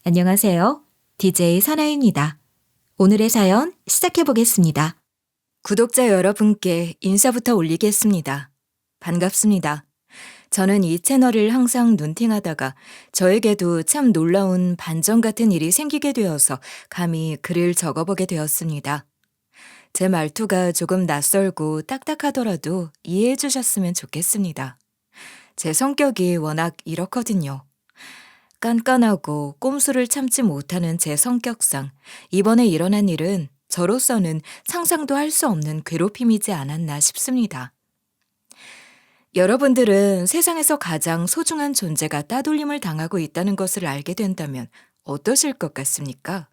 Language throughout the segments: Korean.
안녕하세요. DJ 선아입니다. 오늘의 사연 시작해 보겠습니다. 구독자 여러분께 인사부터 올리겠습니다. 반갑습니다. 저는 이 채널을 항상 눈팅하다가 저에게도 참 놀라운 반전 같은 일이 생기게 되어서 감히 글을 적어보게 되었습니다. 제 말투가 조금 낯설고 딱딱하더라도 이해해 주셨으면 좋겠습니다. 제 성격이 워낙 이렇거든요. 깐깐하고 꼼수를 참지 못하는 제 성격상 이번에 일어난 일은 저로서는 상상도 할 수 없는 괴롭힘이지 않았나 싶습니다. 여러분들은 세상에서 가장 소중한 존재가 따돌림을 당하고 있다는 것을 알게 된다면 어떠실 것 같습니까?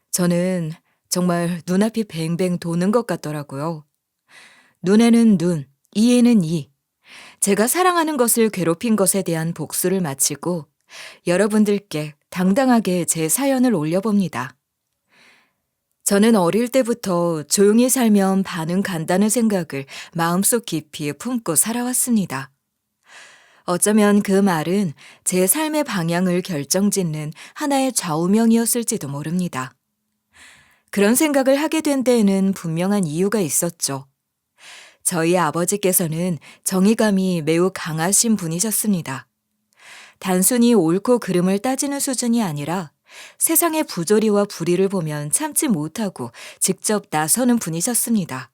저는 정말 눈앞이 뱅뱅 도는 것 같더라고요. 눈에는 눈, 이에는 이. 제가 사랑하는 것을 괴롭힌 것에 대한 복수를 마치고 여러분들께 당당하게 제 사연을 올려봅니다. 저는 어릴 때부터 조용히 살면 반은 간다는 생각을 마음속 깊이 품고 살아왔습니다. 어쩌면 그 말은 제 삶의 방향을 결정짓는 하나의 좌우명이었을지도 모릅니다. 그런 생각을 하게 된 데에는 분명한 이유가 있었죠. 저희 아버지께서는 정의감이 매우 강하신 분이셨습니다. 단순히 옳고 그름을 따지는 수준이 아니라 세상의 부조리와 불의를 보면 참지 못하고 직접 나서는 분이셨습니다.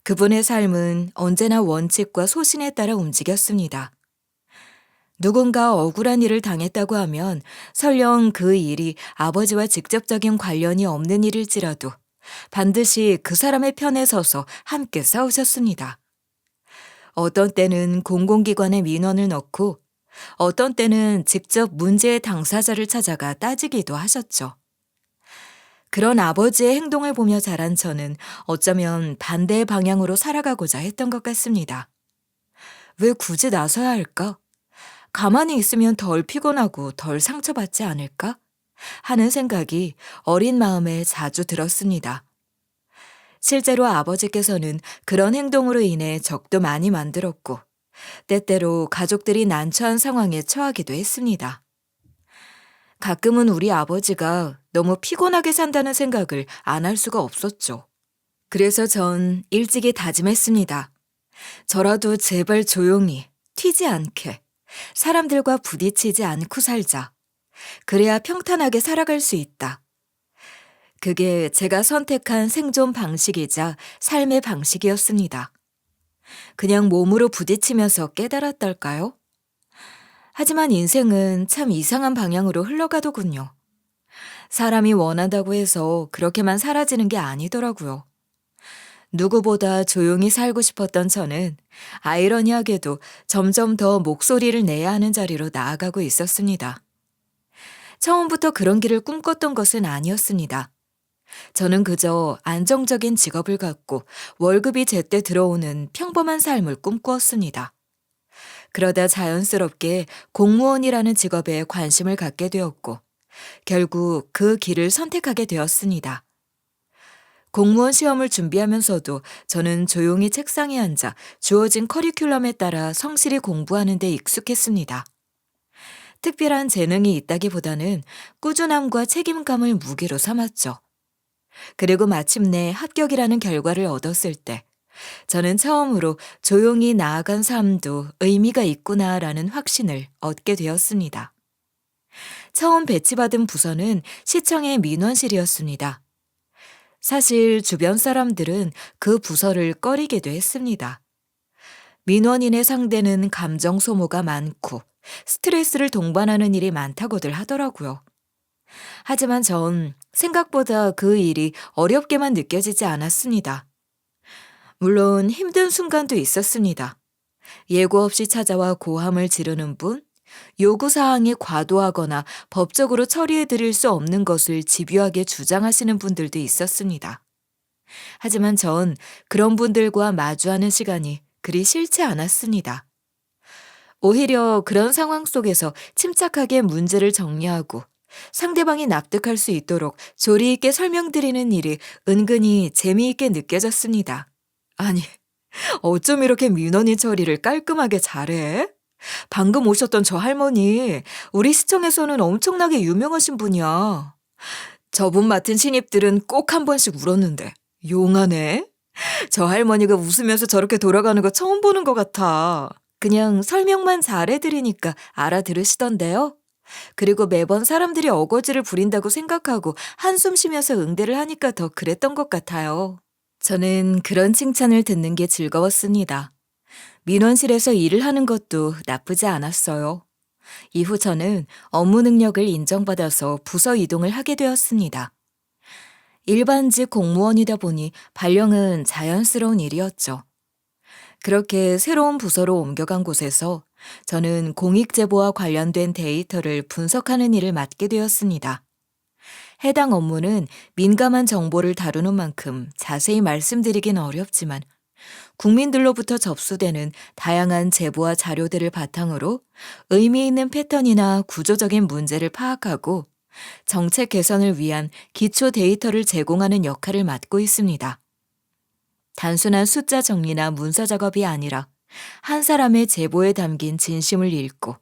그분의 삶은 언제나 원칙과 소신에 따라 움직였습니다. 누군가 억울한 일을 당했다고 하면 설령 그 일이 아버지와 직접적인 관련이 없는 일일지라도 반드시 그 사람의 편에 서서 함께 싸우셨습니다. 어떤 때는 공공기관에 민원을 넣고 어떤 때는 직접 문제의 당사자를 찾아가 따지기도 하셨죠. 그런 아버지의 행동을 보며 자란 저는 어쩌면 반대의 방향으로 살아가고자 했던 것 같습니다. 왜 굳이 나서야 할까? 가만히 있으면 덜 피곤하고 덜 상처받지 않을까? 하는 생각이 어린 마음에 자주 들었습니다. 실제로 아버지께서는 그런 행동으로 인해 적도 많이 만들었고 때때로 가족들이 난처한 상황에 처하기도 했습니다. 가끔은 우리 아버지가 너무 피곤하게 산다는 생각을 안 할 수가 없었죠. 그래서 전 일찍이 다짐했습니다. 저라도 제발 조용히, 튀지 않게, 사람들과 부딪히지 않고 살자. 그래야 평탄하게 살아갈 수 있다. 그게 제가 선택한 생존 방식이자 삶의 방식이었습니다. 그냥 몸으로 부딪히면서 깨달았달까요? 하지만 인생은 참 이상한 방향으로 흘러가더군요. 사람이 원한다고 해서 그렇게만 사라지는 게 아니더라고요. 누구보다 조용히 살고 싶었던 저는 아이러니하게도 점점 더 목소리를 내야 하는 자리로 나아가고 있었습니다. 처음부터 그런 길을 꿈꿨던 것은 아니었습니다. 저는 그저 안정적인 직업을 갖고 월급이 제때 들어오는 평범한 삶을 꿈꾸었습니다. 그러다 자연스럽게 공무원이라는 직업에 관심을 갖게 되었고, 결국 그 길을 선택하게 되었습니다. 공무원 시험을 준비하면서도 저는 조용히 책상에 앉아 주어진 커리큘럼에 따라 성실히 공부하는 데 익숙했습니다. 특별한 재능이 있다기보다는 꾸준함과 책임감을 무기로 삼았죠. 그리고 마침내 합격이라는 결과를 얻었을 때 저는 처음으로 조용히 나아간 삶도 의미가 있구나라는 확신을 얻게 되었습니다. 처음 배치받은 부서는 시청의 민원실이었습니다. 사실 주변 사람들은 그 부서를 꺼리기도 했습니다. 민원인의 상대는 감정 소모가 많고 스트레스를 동반하는 일이 많다고들 하더라고요. 하지만 전 생각보다 그 일이 어렵게만 느껴지지 않았습니다. 물론 힘든 순간도 있었습니다. 예고 없이 찾아와 고함을 지르는 분, 요구사항이 과도하거나 법적으로 처리해 드릴 수 없는 것을 집요하게 주장하시는 분들도 있었습니다. 하지만 전 그런 분들과 마주하는 시간이 그리 싫지 않았습니다. 오히려 그런 상황 속에서 침착하게 문제를 정리하고 상대방이 납득할 수 있도록 조리 있게 설명드리는 일이 은근히 재미있게 느껴졌습니다. 아니, 어쩜 이렇게 민원인 처리를 깔끔하게 잘해? 방금 오셨던 저 할머니, 우리 시청에서는 엄청나게 유명하신 분이야. 저분 맡은 신입들은 꼭 한 번씩 울었는데, 용하네? 저 할머니가 웃으면서 저렇게 돌아가는 거 처음 보는 것 같아. 그냥 설명만 잘해드리니까 알아들으시던데요? 그리고 매번 사람들이 어거지를 부린다고 생각하고 한숨 쉬면서 응대를 하니까 더 그랬던 것 같아요. 저는 그런 칭찬을 듣는 게 즐거웠습니다. 민원실에서 일을 하는 것도 나쁘지 않았어요. 이후 저는 업무 능력을 인정받아서 부서 이동을 하게 되었습니다. 일반직 공무원이다 보니 발령은 자연스러운 일이었죠. 그렇게 새로운 부서로 옮겨간 곳에서 저는 공익제보와 관련된 데이터를 분석하는 일을 맡게 되었습니다. 해당 업무는 민감한 정보를 다루는 만큼 자세히 말씀드리긴 어렵지만 국민들로부터 접수되는 다양한 제보와 자료들을 바탕으로 의미 있는 패턴이나 구조적인 문제를 파악하고 정책 개선을 위한 기초 데이터를 제공하는 역할을 맡고 있습니다. 단순한 숫자 정리나 문서 작업이 아니라 한 사람의 제보에 담긴 진심을 읽고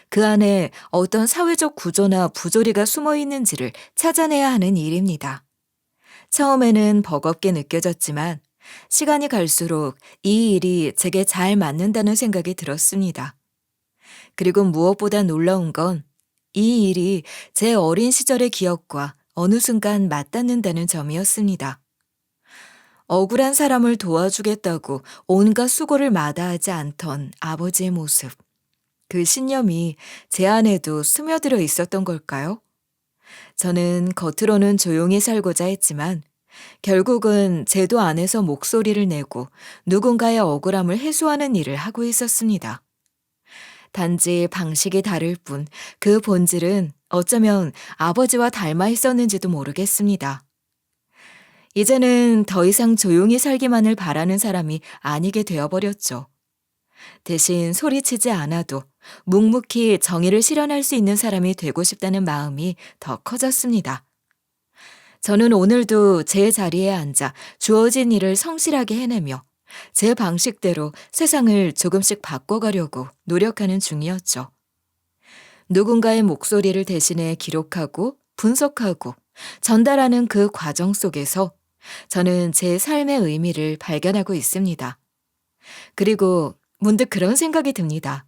그 안에 어떤 사회적 구조나 부조리가 숨어 있는지를 찾아내야 하는 일입니다. 처음에는 버겁게 느껴졌지만 시간이 갈수록 이 일이 제게 잘 맞는다는 생각이 들었습니다. 그리고 무엇보다 놀라운 건 이 일이 제 어린 시절의 기억과 어느 순간 맞닿는다는 점이었습니다. 억울한 사람을 도와주겠다고 온갖 수고를 마다하지 않던 아버지의 모습. 그 신념이 제 안에도 스며들어 있었던 걸까요? 저는 겉으로는 조용히 살고자 했지만 결국은 제도 안에서 목소리를 내고 누군가의 억울함을 해소하는 일을 하고 있었습니다. 단지 방식이 다를 뿐 그 본질은 어쩌면 아버지와 닮아 있었는지도 모르겠습니다. 이제는 더 이상 조용히 살기만을 바라는 사람이 아니게 되어버렸죠. 대신 소리치지 않아도 묵묵히 정의를 실현할 수 있는 사람이 되고 싶다는 마음이 더 커졌습니다. 저는 오늘도 제 자리에 앉아 주어진 일을 성실하게 해내며 제 방식대로 세상을 조금씩 바꿔가려고 노력하는 중이었죠. 누군가의 목소리를 대신해 기록하고 분석하고 전달하는 그 과정 속에서 저는 제 삶의 의미를 발견하고 있습니다. 그리고 문득 그런 생각이 듭니다.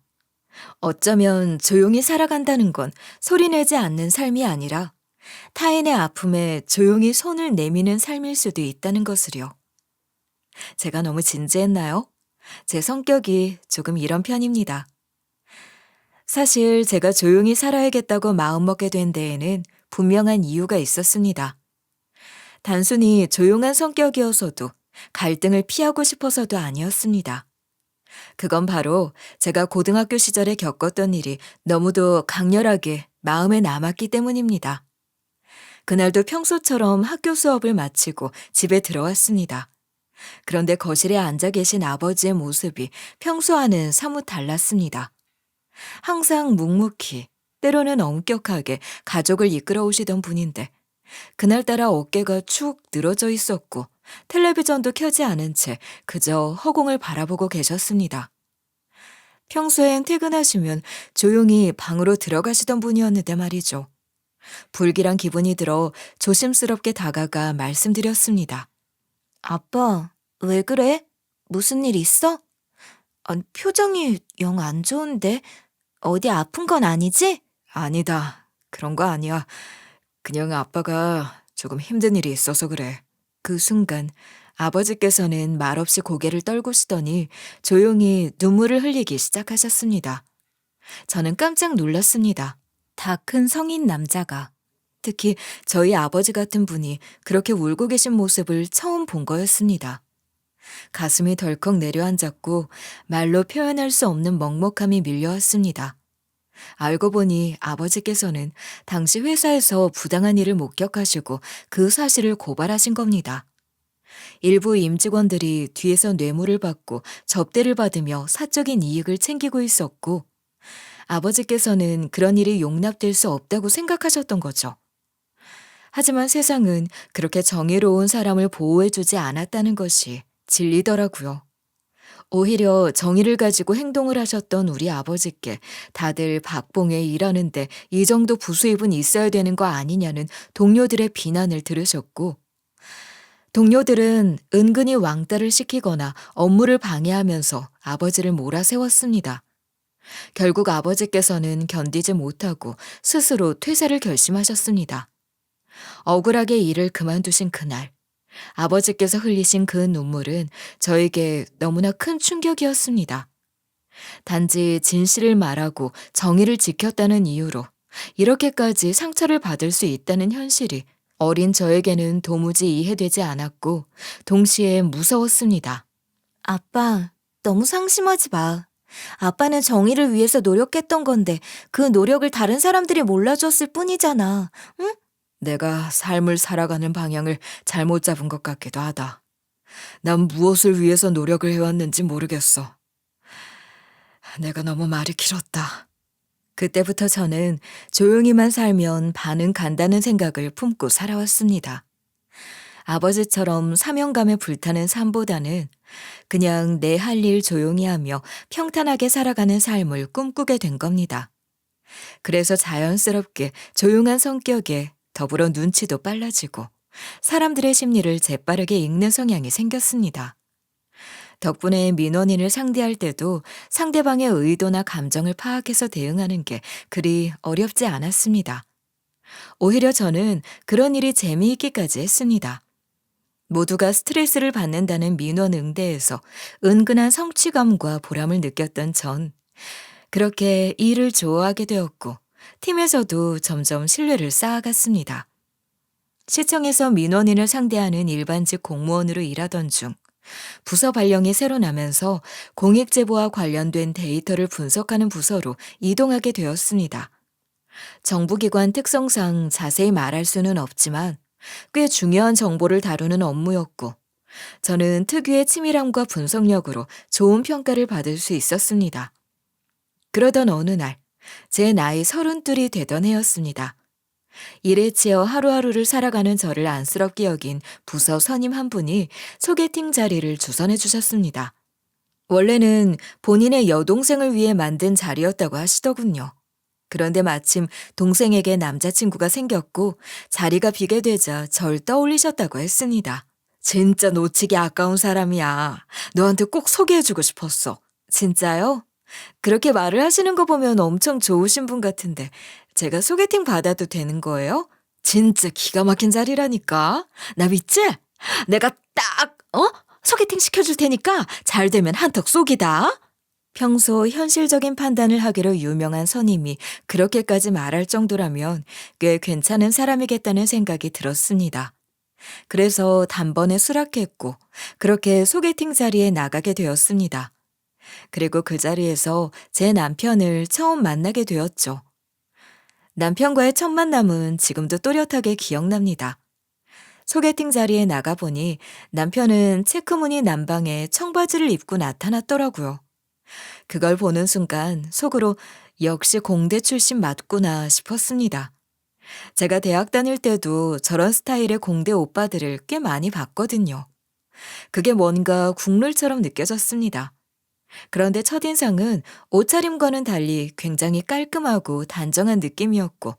어쩌면 조용히 살아간다는 건 소리내지 않는 삶이 아니라 타인의 아픔에 조용히 손을 내미는 삶일 수도 있다는 것을요. 제가 너무 진지했나요? 제 성격이 조금 이런 편입니다. 사실 제가 조용히 살아야겠다고 마음먹게 된 데에는 분명한 이유가 있었습니다. 단순히 조용한 성격이어서도 갈등을 피하고 싶어서도 아니었습니다. 그건 바로 제가 고등학교 시절에 겪었던 일이 너무도 강렬하게 마음에 남았기 때문입니다. 그날도 평소처럼 학교 수업을 마치고 집에 들어왔습니다. 그런데 거실에 앉아 계신 아버지의 모습이 평소와는 사뭇 달랐습니다. 항상 묵묵히, 때로는 엄격하게 가족을 이끌어 오시던 분인데 그날따라 어깨가 축 늘어져 있었고 텔레비전도 켜지 않은 채 그저 허공을 바라보고 계셨습니다. 평소엔 퇴근하시면 조용히 방으로 들어가시던 분이었는데 말이죠. 불길한 기분이 들어 조심스럽게 다가가 말씀드렸습니다. 아빠, 왜 그래? 무슨 일 있어? 표정이 영 안 좋은데 어디 아픈 건 아니지? 아니다. 그런 거 아니야. 그냥 아빠가 조금 힘든 일이 있어서 그래. 그 순간 아버지께서는 말없이 고개를 떨구시더니 조용히 눈물을 흘리기 시작하셨습니다. 저는 깜짝 놀랐습니다. 다 큰 성인 남자가. 특히 저희 아버지 같은 분이 그렇게 울고 계신 모습을 처음 본 거였습니다. 가슴이 덜컥 내려앉았고 말로 표현할 수 없는 먹먹함이 밀려왔습니다. 알고 보니 아버지께서는 당시 회사에서 부당한 일을 목격하시고 그 사실을 고발하신 겁니다. 일부 임직원들이 뒤에서 뇌물을 받고 접대를 받으며 사적인 이익을 챙기고 있었고 아버지께서는 그런 일이 용납될 수 없다고 생각하셨던 거죠. 하지만 세상은 그렇게 정의로운 사람을 보호해주지 않았다는 것이 진리더라고요. 오히려 정의를 가지고 행동을 하셨던 우리 아버지께 다들 박봉에 일하는데 이 정도 부수입은 있어야 되는 거 아니냐는 동료들의 비난을 들으셨고, 동료들은 은근히 왕따를 시키거나 업무를 방해하면서 아버지를 몰아세웠습니다. 결국 아버지께서는 견디지 못하고 스스로 퇴사를 결심하셨습니다. 억울하게 일을 그만두신 그날, 아버지께서 흘리신 그 눈물은 저에게 너무나 큰 충격이었습니다. 단지 진실을 말하고 정의를 지켰다는 이유로 이렇게까지 상처를 받을 수 있다는 현실이 어린 저에게는 도무지 이해되지 않았고 동시에 무서웠습니다. 아빠, 너무 상심하지 마. 아빠는 정의를 위해서 노력했던 건데 그 노력을 다른 사람들이 몰라줬을 뿐이잖아. 응? 내가 삶을 살아가는 방향을 잘못 잡은 것 같기도 하다. 난 무엇을 위해서 노력을 해왔는지 모르겠어. 내가 너무 말이 길었다. 그때부터 저는 조용히만 살면 반은 간다는 생각을 품고 살아왔습니다. 아버지처럼 사명감에 불타는 삶보다는 그냥 내 할 일 조용히 하며 평탄하게 살아가는 삶을 꿈꾸게 된 겁니다. 그래서 자연스럽게 조용한 성격에 더불어 눈치도 빨라지고 사람들의 심리를 재빠르게 읽는 성향이 생겼습니다. 덕분에 민원인을 상대할 때도 상대방의 의도나 감정을 파악해서 대응하는 게 그리 어렵지 않았습니다. 오히려 저는 그런 일이 재미있기까지 했습니다. 모두가 스트레스를 받는다는 민원 응대에서 은근한 성취감과 보람을 느꼈던 전, 그렇게 일을 좋아하게 되었고 팀에서도 점점 신뢰를 쌓아갔습니다. 시청에서 민원인을 상대하는 일반직 공무원으로 일하던 중 부서 발령이 새로 나면서 공익제보와 관련된 데이터를 분석하는 부서로 이동하게 되었습니다. 정부기관 특성상 자세히 말할 수는 없지만 꽤 중요한 정보를 다루는 업무였고 저는 특유의 치밀함과 분석력으로 좋은 평가를 받을 수 있었습니다. 그러던 어느 날 제 나이 32이 되던 해였습니다. 일에 치여 하루하루를 살아가는 저를 안쓰럽게 여긴 부서 선임 한 분이 소개팅 자리를 주선해 주셨습니다. 원래는 본인의 여동생을 위해 만든 자리였다고 하시더군요. 그런데 마침 동생에게 남자친구가 생겼고 자리가 비게 되자 절 떠올리셨다고 했습니다. 진짜 놓치기 아까운 사람이야. 너한테 꼭 소개해주고 싶었어. 진짜요? 그렇게 말을 하시는 거 보면 엄청 좋으신 분 같은데 제가 소개팅 받아도 되는 거예요? 진짜 기가 막힌 자리라니까. 나 믿지? 내가 소개팅 시켜줄 테니까 잘 되면 한턱 쏘기다. 평소 현실적인 판단을 하기로 유명한 선임이 그렇게까지 말할 정도라면 꽤 괜찮은 사람이겠다는 생각이 들었습니다. 그래서 단번에 수락했고 그렇게 소개팅 자리에 나가게 되었습니다. 그리고 그 자리에서 제 남편을 처음 만나게 되었죠. 남편과의 첫 만남은 지금도 또렷하게 기억납니다. 소개팅 자리에 나가보니 남편은 체크무늬 남방에 청바지를 입고 나타났더라고요. 그걸 보는 순간 속으로 역시 공대 출신 맞구나 싶었습니다. 제가 대학 다닐 때도 저런 스타일의 공대 오빠들을 꽤 많이 봤거든요. 그게 뭔가 국룰처럼 느껴졌습니다. 그런데 첫인상은 옷차림과는 달리 굉장히 깔끔하고 단정한 느낌이었고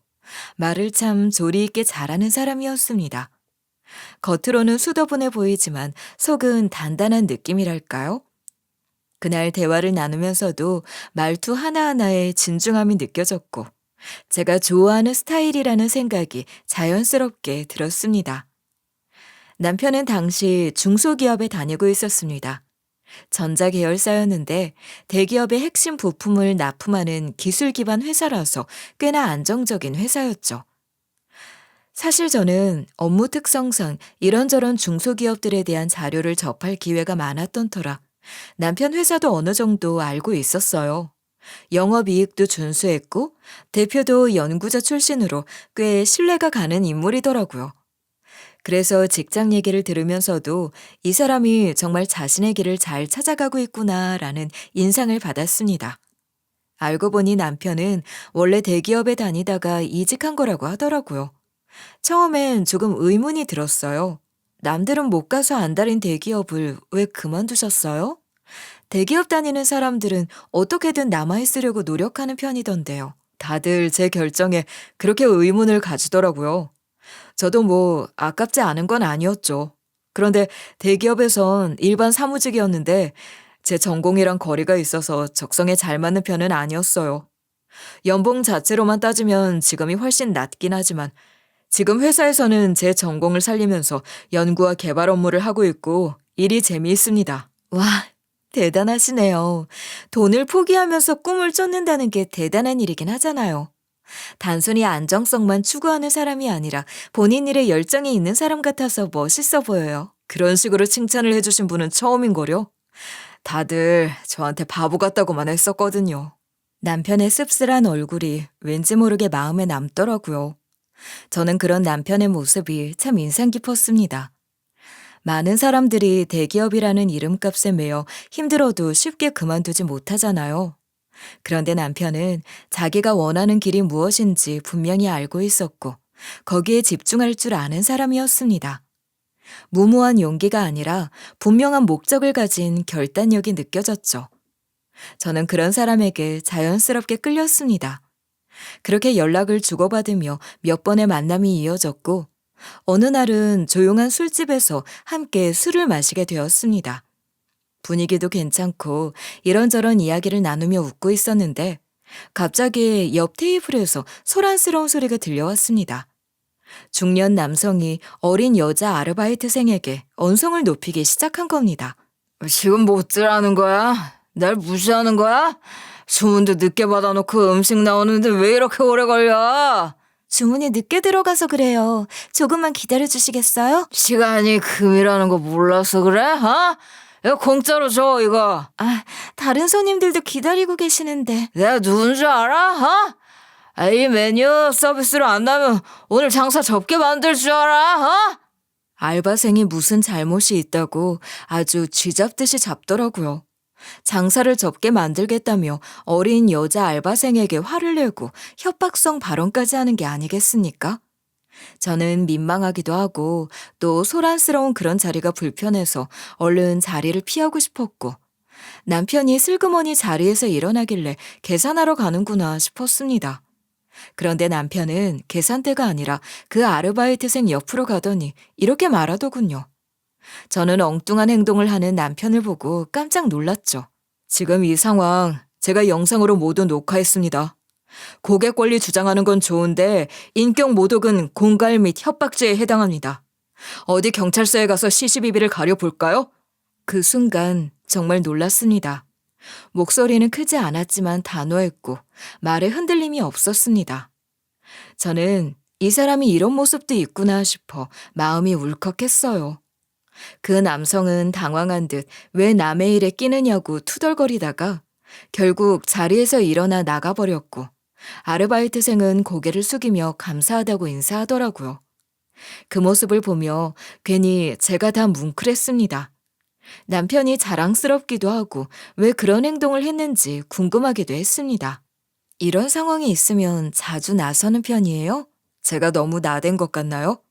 말을 참 조리 있게 잘하는 사람이었습니다. 겉으로는 수더분해 보이지만 속은 단단한 느낌이랄까요? 그날 대화를 나누면서도 말투 하나하나에 진중함이 느껴졌고 제가 좋아하는 스타일이라는 생각이 자연스럽게 들었습니다. 남편은 당시 중소기업에 다니고 있었습니다. 전자계열사였는데 대기업의 핵심 부품을 납품하는 기술 기반 회사라서 꽤나 안정적인 회사였죠. 사실 저는 업무 특성상 이런저런 중소기업들에 대한 자료를 접할 기회가 많았던 터라 남편 회사도 어느 정도 알고 있었어요. 영업이익도 준수했고 대표도 연구자 출신으로 꽤 신뢰가 가는 인물이더라고요. 그래서 직장 얘기를 들으면서도 이 사람이 정말 자신의 길을 잘 찾아가고 있구나라는 인상을 받았습니다. 알고 보니 남편은 원래 대기업에 다니다가 이직한 거라고 하더라고요. 처음엔 조금 의문이 들었어요. 남들은 못 가서 안달인 대기업을 왜 그만두셨어요? 대기업 다니는 사람들은 어떻게든 남아있으려고 노력하는 편이던데요. 다들 제 결정에 그렇게 의문을 가지더라고요. 저도 뭐 아깝지 않은 건 아니었죠. 그런데 대기업에선 일반 사무직이었는데 제 전공이랑 거리가 있어서 적성에 잘 맞는 편은 아니었어요. 연봉 자체로만 따지면 지금이 훨씬 낮긴 하지만 지금 회사에서는 제 전공을 살리면서 연구와 개발 업무를 하고 있고 일이 재미있습니다. 와, 대단하시네요. 돈을 포기하면서 꿈을 쫓는다는 게 대단한 일이긴 하잖아요. 단순히 안정성만 추구하는 사람이 아니라 본인 일에 열정이 있는 사람 같아서 멋있어 보여요. 그런 식으로 칭찬을 해주신 분은 처음인걸요. 다들 저한테 바보 같다고만 했었거든요. 남편의 씁쓸한 얼굴이 왠지 모르게 마음에 남더라고요. 저는 그런 남편의 모습이 참 인상 깊었습니다. 많은 사람들이 대기업이라는 이름값에 매여 힘들어도 쉽게 그만두지 못하잖아요. 그런데 남편은 자기가 원하는 길이 무엇인지 분명히 알고 있었고 거기에 집중할 줄 아는 사람이었습니다. 무모한 용기가 아니라 분명한 목적을 가진 결단력이 느껴졌죠. 저는 그런 사람에게 자연스럽게 끌렸습니다. 그렇게 연락을 주고받으며 몇 번의 만남이 이어졌고 어느 날은 조용한 술집에서 함께 술을 마시게 되었습니다. 분위기도 괜찮고 이런저런 이야기를 나누며 웃고 있었는데 갑자기 옆 테이블에서 소란스러운 소리가 들려왔습니다. 중년 남성이 어린 여자 아르바이트생에게 언성을 높이기 시작한 겁니다. 지금 뭐 어쩌라는 거야? 날 무시하는 거야? 주문도 늦게 받아놓고 음식 나오는데 왜 이렇게 오래 걸려? 주문이 늦게 들어가서 그래요. 조금만 기다려주시겠어요? 시간이 금이라는 거 몰라서 그래? 어? 이거 공짜로 줘, 이거. 아, 다른 손님들도 기다리고 계시는데. 내가 누군 줄 알아? 어? 이 메뉴 서비스로 안 나면 오늘 장사 접게 만들 줄 알아? 어? 알바생이 무슨 잘못이 있다고 아주 쥐잡듯이 잡더라고요. 장사를 접게 만들겠다며 어린 여자 알바생에게 화를 내고 협박성 발언까지 하는 게 아니겠습니까? 저는 민망하기도 하고 또 소란스러운 그런 자리가 불편해서 얼른 자리를 피하고 싶었고 남편이 슬그머니 자리에서 일어나길래 계산하러 가는구나 싶었습니다. 그런데 남편은 계산대가 아니라 그 아르바이트생 옆으로 가더니 이렇게 말하더군요. 저는 엉뚱한 행동을 하는 남편을 보고 깜짝 놀랐죠. 지금 이 상황 제가 영상으로 모두 녹화했습니다. 고객 권리 주장하는 건 좋은데 인격 모독은 공갈 및 협박죄에 해당합니다. 어디 경찰서에 가서 CCTV를 가려볼까요? 그 순간 정말 놀랐습니다. 목소리는 크지 않았지만 단호했고 말에 흔들림이 없었습니다. 저는 이 사람이 이런 모습도 있구나 싶어 마음이 울컥했어요. 그 남성은 당황한 듯 왜 남의 일에 끼느냐고 투덜거리다가 결국 자리에서 일어나 나가버렸고 아르바이트생은 고개를 숙이며 감사하다고 인사하더라고요. 그 모습을 보며 괜히 제가 다 뭉클했습니다. 남편이 자랑스럽기도 하고 왜 그런 행동을 했는지 궁금하기도 했습니다. 이런 상황이 있으면 자주 나서는 편이에요? 제가 너무 나댄 것 같나요?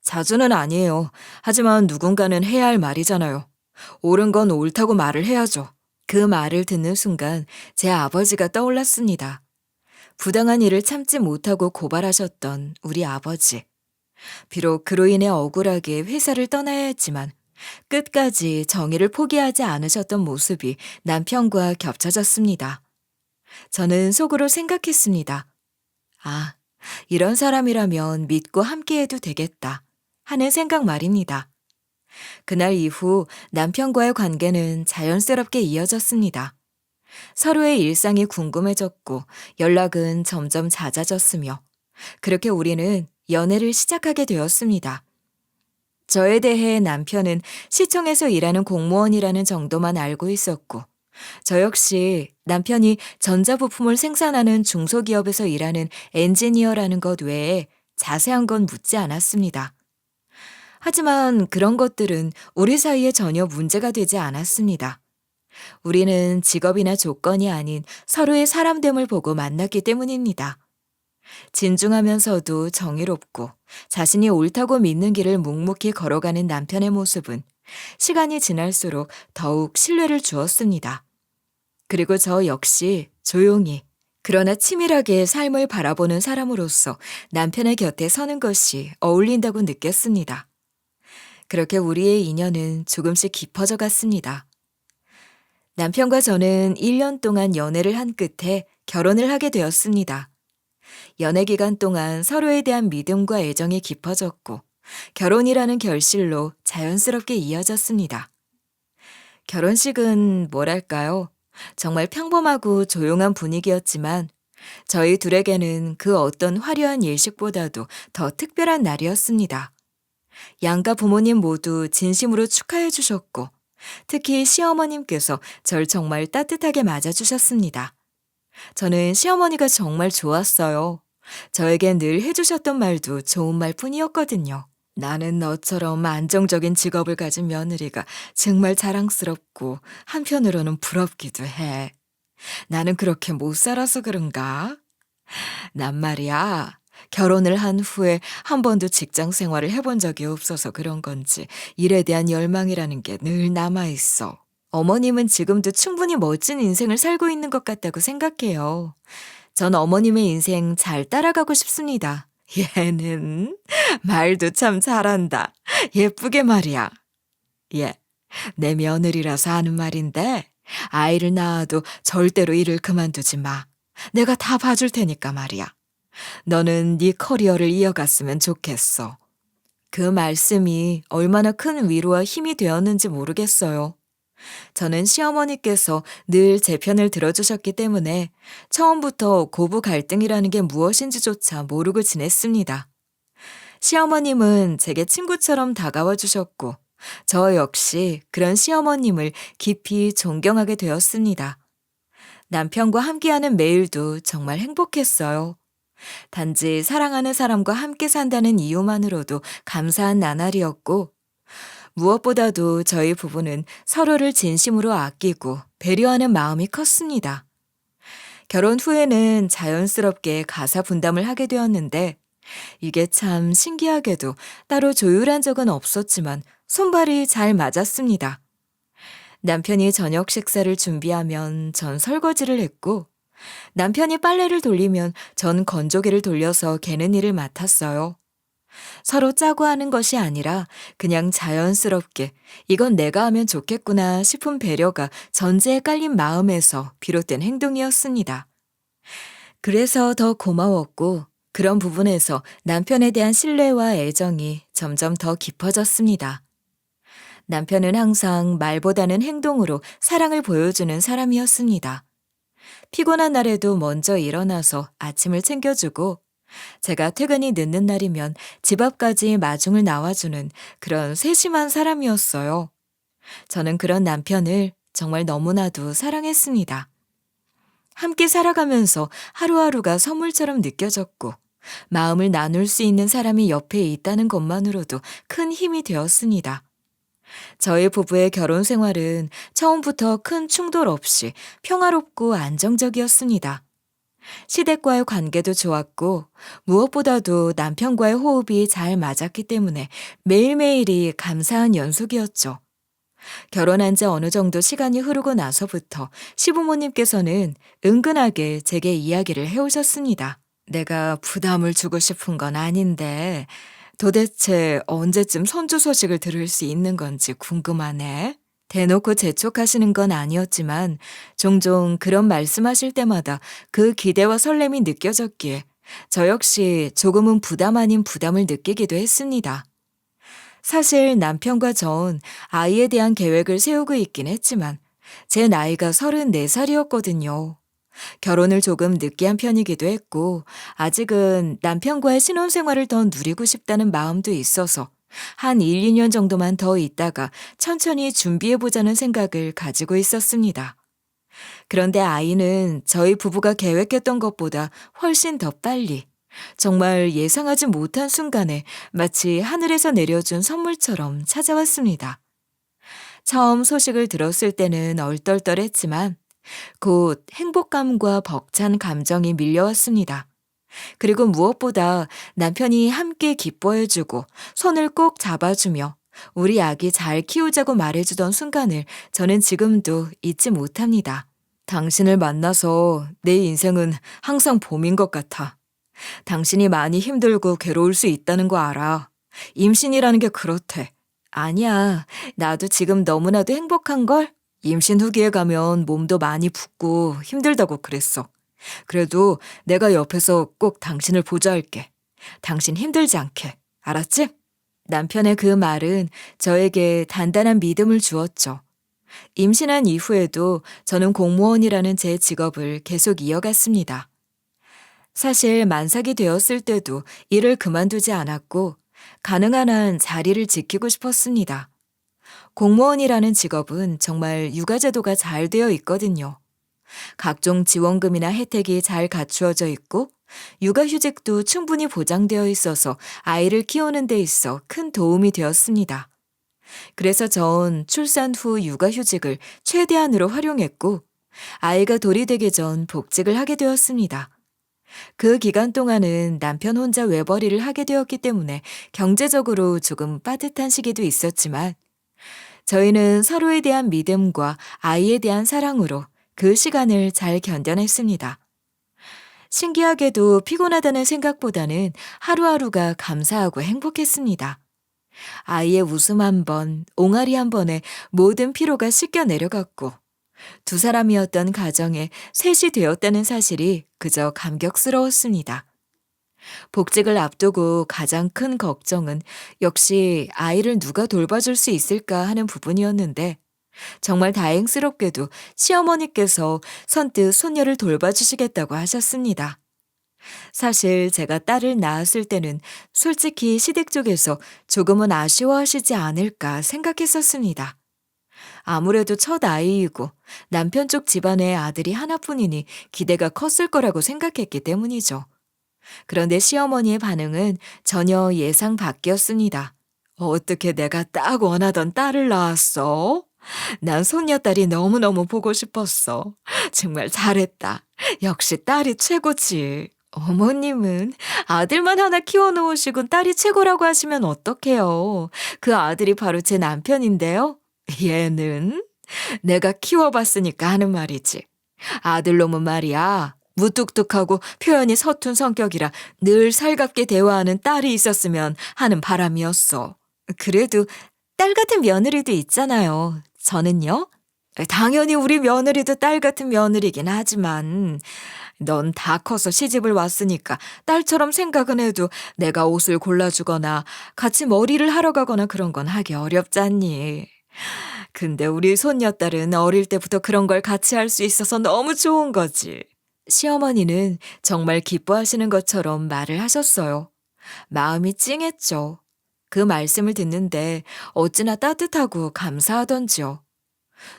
자주는 아니에요. 하지만 누군가는 해야 할 말이잖아요. 옳은 건 옳다고 말을 해야죠. 그 말을 듣는 순간 제 아버지가 떠올랐습니다. 부당한 일을 참지 못하고 고발하셨던 우리 아버지. 비록 그로 인해 억울하게 회사를 떠나야 했지만 끝까지 정의를 포기하지 않으셨던 모습이 남편과 겹쳐졌습니다. 저는 속으로 생각했습니다. 아, 이런 사람이라면 믿고 함께해도 되겠다 하는 생각 말입니다. 그날 이후 남편과의 관계는 자연스럽게 이어졌습니다. 서로의 일상이 궁금해졌고 연락은 점점 잦아졌으며 그렇게 우리는 연애를 시작하게 되었습니다. 저에 대해 남편은 시청에서 일하는 공무원이라는 정도만 알고 있었고 저 역시 남편이 전자부품을 생산하는 중소기업에서 일하는 엔지니어라는 것 외에 자세한 건 묻지 않았습니다. 하지만 그런 것들은 우리 사이에 전혀 문제가 되지 않았습니다. 우리는 직업이나 조건이 아닌 서로의 사람됨을 보고 만났기 때문입니다. 진중하면서도 정의롭고 자신이 옳다고 믿는 길을 묵묵히 걸어가는 남편의 모습은 시간이 지날수록 더욱 신뢰를 주었습니다. 그리고 저 역시 조용히, 그러나 치밀하게 삶을 바라보는 사람으로서 남편의 곁에 서는 것이 어울린다고 느꼈습니다. 그렇게 우리의 인연은 조금씩 깊어져 갔습니다. 남편과 저는 1년 동안 연애를 한 끝에 결혼을 하게 되었습니다. 연애 기간 동안 서로에 대한 믿음과 애정이 깊어졌고 결혼이라는 결실로 자연스럽게 이어졌습니다. 결혼식은 뭐랄까요? 정말 평범하고 조용한 분위기였지만 저희 둘에게는 그 어떤 화려한 예식보다도 더 특별한 날이었습니다. 양가 부모님 모두 진심으로 축하해 주셨고 특히 시어머님께서 절 정말 따뜻하게 맞아주셨습니다. 저는 시어머니가 정말 좋았어요. 저에게 늘 해주셨던 말도 좋은 말뿐이었거든요. 나는 너처럼 안정적인 직업을 가진 며느리가 정말 자랑스럽고 한편으로는 부럽기도 해. 나는 그렇게 못 살아서 그런가? 난 말이야. 결혼을 한 후에 한 번도 직장 생활을 해본 적이 없어서 그런 건지 일에 대한 열망이라는 게 늘 남아있어. 어머님은 지금도 충분히 멋진 인생을 살고 있는 것 같다고 생각해요. 전 어머님의 인생 잘 따라가고 싶습니다. 얘는 말도 참 잘한다. 예쁘게 말이야. 예, 내 며느리라서 하는 말인데 아이를 낳아도 절대로 일을 그만두지 마. 내가 다 봐줄 테니까 말이야. 너는 네 커리어를 이어갔으면 좋겠어. 그 말씀이 얼마나 큰 위로와 힘이 되었는지 모르겠어요. 저는 시어머니께서 늘 제 편을 들어주셨기 때문에 처음부터 고부 갈등이라는 게 무엇인지조차 모르고 지냈습니다. 시어머님은 제게 친구처럼 다가와 주셨고 저 역시 그런 시어머님을 깊이 존경하게 되었습니다. 남편과 함께하는 매일도 정말 행복했어요. 단지 사랑하는 사람과 함께 산다는 이유만으로도 감사한 나날이었고 무엇보다도 저희 부부는 서로를 진심으로 아끼고 배려하는 마음이 컸습니다. 결혼 후에는 자연스럽게 가사 분담을 하게 되었는데 이게 참 신기하게도 따로 조율한 적은 없었지만 손발이 잘 맞았습니다. 남편이 저녁 식사를 준비하면 전 설거지를 했고 남편이 빨래를 돌리면 전 건조기를 돌려서 개는 일을 맡았어요. 서로 짜고 하는 것이 아니라 그냥 자연스럽게 이건 내가 하면 좋겠구나 싶은 배려가 전제에 깔린 마음에서 비롯된 행동이었습니다. 그래서 더 고마웠고 그런 부분에서 남편에 대한 신뢰와 애정이 점점 더 깊어졌습니다. 남편은 항상 말보다는 행동으로 사랑을 보여주는 사람이었습니다. 피곤한 날에도 먼저 일어나서 아침을 챙겨주고 제가 퇴근이 늦는 날이면 집 앞까지 마중을 나와주는 그런 세심한 사람이었어요. 저는 그런 남편을 정말 너무나도 사랑했습니다. 함께 살아가면서 하루하루가 선물처럼 느껴졌고 마음을 나눌 수 있는 사람이 옆에 있다는 것만으로도 큰 힘이 되었습니다. 저희 부부의 결혼 생활은 처음부터 큰 충돌 없이 평화롭고 안정적이었습니다. 시댁과의 관계도 좋았고 무엇보다도 남편과의 호흡이 잘 맞았기 때문에 매일매일이 감사한 연속이었죠. 결혼한 지 어느 정도 시간이 흐르고 나서부터 시부모님께서는 은근하게 제게 이야기를 해오셨습니다. 내가 부담을 주고 싶은 건 아닌데 도대체 언제쯤 손주 소식을 들을 수 있는 건지 궁금하네. 대놓고 재촉하시는 건 아니었지만 종종 그런 말씀하실 때마다 그 기대와 설렘이 느껴졌기에 저 역시 조금은 부담 아닌 부담을 느끼기도 했습니다. 사실 남편과 전 아이에 대한 계획을 세우고 있긴 했지만 제 나이가 34살이었거든요. 결혼을 조금 늦게 한 편이기도 했고 아직은 남편과의 신혼생활을 더 누리고 싶다는 마음도 있어서 한 1, 2년 정도만 더 있다가 천천히 준비해보자는 생각을 가지고 있었습니다. 그런데 아이는 저희 부부가 계획했던 것보다 훨씬 더 빨리, 정말 예상하지 못한 순간에 마치 하늘에서 내려준 선물처럼 찾아왔습니다. 처음 소식을 들었을 때는 얼떨떨했지만 곧 행복감과 벅찬 감정이 밀려왔습니다. 그리고 무엇보다 남편이 함께 기뻐해주고 손을 꼭 잡아주며 우리 아기 잘 키우자고 말해주던 순간을 저는 지금도 잊지 못합니다. 당신을 만나서 내 인생은 항상 봄인 것 같아. 당신이 많이 힘들고 괴로울 수 있다는 거 알아. 임신이라는 게 그렇대. 아니야. 나도 지금 너무나도 행복한걸? 임신 후기에 가면 몸도 많이 붓고 힘들다고 그랬어. 그래도 내가 옆에서 꼭 당신을 보좌할게. 당신 힘들지 않게. 알았지? 남편의 그 말은 저에게 단단한 믿음을 주었죠. 임신한 이후에도 저는 공무원이라는 제 직업을 계속 이어갔습니다. 사실 만삭이 되었을 때도 일을 그만두지 않았고 가능한 한 자리를 지키고 싶었습니다. 공무원이라는 직업은 정말 육아제도가 잘 되어 있거든요. 각종 지원금이나 혜택이 잘 갖추어져 있고 육아휴직도 충분히 보장되어 있어서 아이를 키우는 데 있어 큰 도움이 되었습니다. 그래서 전 출산 후 육아휴직을 최대한으로 활용했고 아이가 돌이 되기 전 복직을 하게 되었습니다. 그 기간 동안은 남편 혼자 외벌이를 하게 되었기 때문에 경제적으로 조금 빠듯한 시기도 있었지만 저희는 서로에 대한 믿음과 아이에 대한 사랑으로 그 시간을 잘 견뎌냈습니다. 신기하게도 피곤하다는 생각보다는 하루하루가 감사하고 행복했습니다. 아이의 웃음 한 번, 옹알이 한 번에 모든 피로가 씻겨 내려갔고 두 사람이었던 가정에 셋이 되었다는 사실이 그저 감격스러웠습니다. 복직을 앞두고 가장 큰 걱정은 역시 아이를 누가 돌봐줄 수 있을까 하는 부분이었는데 정말 다행스럽게도 시어머니께서 선뜻 손녀를 돌봐주시겠다고 하셨습니다. 사실 제가 딸을 낳았을 때는 솔직히 시댁 쪽에서 조금은 아쉬워하시지 않을까 생각했었습니다. 아무래도 첫 아이이고 남편 쪽 집안의 아들이 하나뿐이니 기대가 컸을 거라고 생각했기 때문이죠. 그런데 시어머니의 반응은 전혀 예상 밖이었습니다. 어떻게 내가 딱 원하던 딸을 낳았어? 난 손녀딸이 너무너무 보고 싶었어. 정말 잘했다. 역시 딸이 최고지. 어머님은 아들만 하나 키워놓으시고 딸이 최고라고 하시면 어떡해요. 그 아들이 바로 제 남편인데요. 얘는 내가 키워봤으니까 하는 말이지. 아들놈은 말이야. 무뚝뚝하고 표현이 서툰 성격이라 늘 살갑게 대화하는 딸이 있었으면 하는 바람이었어. 그래도 딸 같은 며느리도 있잖아요. 저는요? 당연히 우리 며느리도 딸 같은 며느리긴 하지만 넌 다 커서 시집을 왔으니까 딸처럼 생각은 해도 내가 옷을 골라주거나 같이 머리를 하러 가거나 그런 건 하기 어렵잖니. 근데 우리 손녀딸은 어릴 때부터 그런 걸 같이 할 수 있어서 너무 좋은 거지. 시어머니는 정말 기뻐하시는 것처럼 말을 하셨어요. 마음이 찡했죠. 그 말씀을 듣는데 어찌나 따뜻하고 감사하던지요.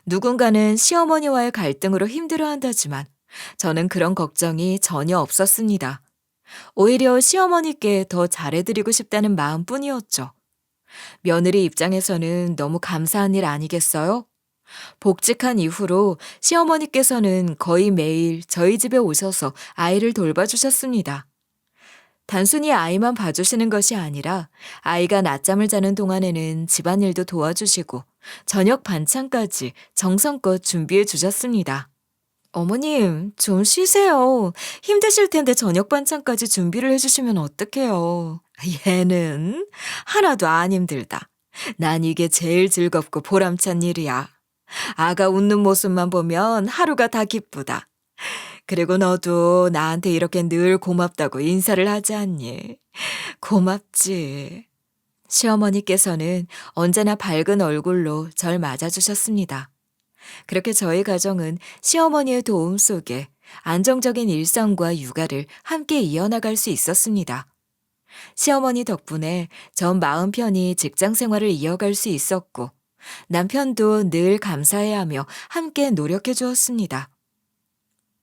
누군가는 시어머니와의 갈등으로 힘들어한다지만 저는 그런 걱정이 전혀 없었습니다. 오히려 시어머니께 더 잘해드리고 싶다는 마음뿐이었죠. 며느리 입장에서는 너무 감사한 일 아니겠어요? 복직한 이후로 시어머니께서는 거의 매일 저희 집에 오셔서 아이를 돌봐주셨습니다. 단순히 아이만 봐주시는 것이 아니라 아이가 낮잠을 자는 동안에는 집안일도 도와주시고 저녁 반찬까지 정성껏 준비해 주셨습니다. 어머님, 좀 쉬세요. 힘드실 텐데 저녁 반찬까지 준비를 해주시면 어떡해요. 얘는 하나도 안 힘들다. 난 이게 제일 즐겁고 보람찬 일이야. 아가 웃는 모습만 보면 하루가 다 기쁘다. 그리고 너도 나한테 이렇게 늘 고맙다고 인사를 하지 않니? 고맙지. 시어머니께서는 언제나 밝은 얼굴로 절 맞아주셨습니다. 그렇게 저희 가정은 시어머니의 도움 속에 안정적인 일상과 육아를 함께 이어나갈 수 있었습니다. 시어머니 덕분에 전 마음 편히 직장 생활을 이어갈 수 있었고 남편도 늘 감사해하며 함께 노력해 주었습니다.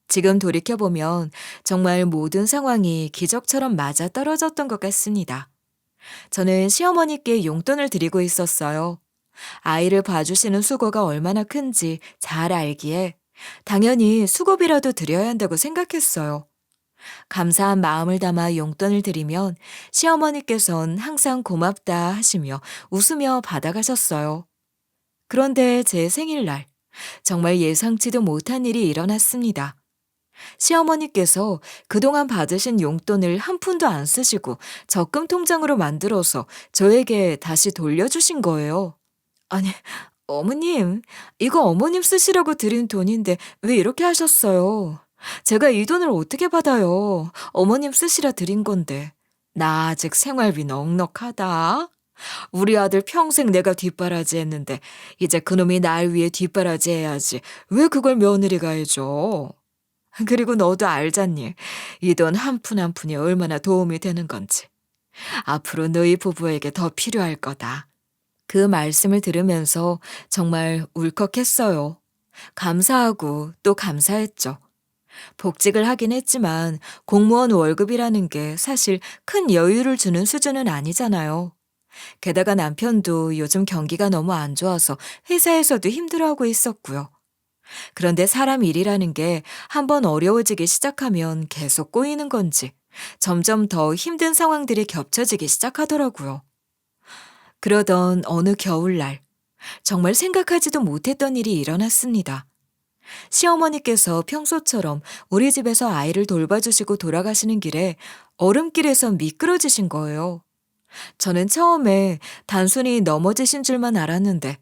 지금 돌이켜보면 정말 모든 상황이 기적처럼 맞아 떨어졌던 것 같습니다. 저는 시어머니께 용돈을 드리고 있었어요. 아이를 봐주시는 수고가 얼마나 큰지 잘 알기에 당연히 수고비라도 드려야 한다고 생각했어요. 감사한 마음을 담아 용돈을 드리면 시어머니께선 항상 고맙다 하시며 웃으며 받아가셨어요. 그런데 제 생일날, 정말 예상치도 못한 일이 일어났습니다. 시어머니께서 그동안 받으신 용돈을 한 푼도 안 쓰시고 적금 통장으로 만들어서 저에게 다시 돌려주신 거예요. 아니, 어머님, 이거 어머님 쓰시라고 드린 돈인데 왜 이렇게 하셨어요? 제가 이 돈을 어떻게 받아요? 어머님 쓰시라 드린 건데. 나 아직 생활비 넉넉하다. 우리 아들 평생 내가 뒷바라지 했는데 이제 그놈이 날 위해 뒷바라지 해야지. 왜 그걸 며느리가 해줘? 그리고 너도 알잖니. 이 돈 한 푼 한 푼이 얼마나 도움이 되는 건지. 앞으로 너희 부부에게 더 필요할 거다. 그 말씀을 들으면서 정말 울컥했어요. 감사하고 또 감사했죠. 복직을 하긴 했지만 공무원 월급이라는 게 사실 큰 여유를 주는 수준은 아니잖아요. 게다가 남편도 요즘 경기가 너무 안 좋아서 회사에서도 힘들어하고 있었고요. 그런데 사람 일이라는 게 한번 어려워지기 시작하면 계속 꼬이는 건지 점점 더 힘든 상황들이 겹쳐지기 시작하더라고요. 그러던 어느 겨울날, 정말 생각하지도 못했던 일이 일어났습니다. 시어머니께서 평소처럼 우리 집에서 아이를 돌봐주시고 돌아가시는 길에 얼음길에서 미끄러지신 거예요. 저는 처음에 단순히 넘어지신 줄만 알았는데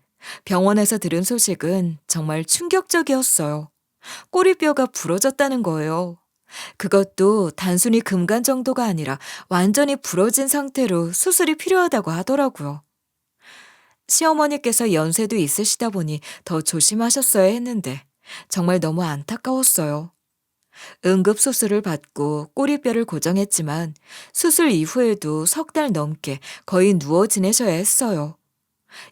병원에서 들은 소식은 정말 충격적이었어요. 꼬리뼈가 부러졌다는 거예요. 그것도 단순히 금간 정도가 아니라 완전히 부러진 상태로 수술이 필요하다고 하더라고요. 시어머니께서 연세도 있으시다 보니 더 조심하셨어야 했는데 정말 너무 안타까웠어요. 응급수술을 받고 꼬리뼈를 고정했지만 수술 이후에도 석 달 넘게 거의 누워 지내셔야 했어요.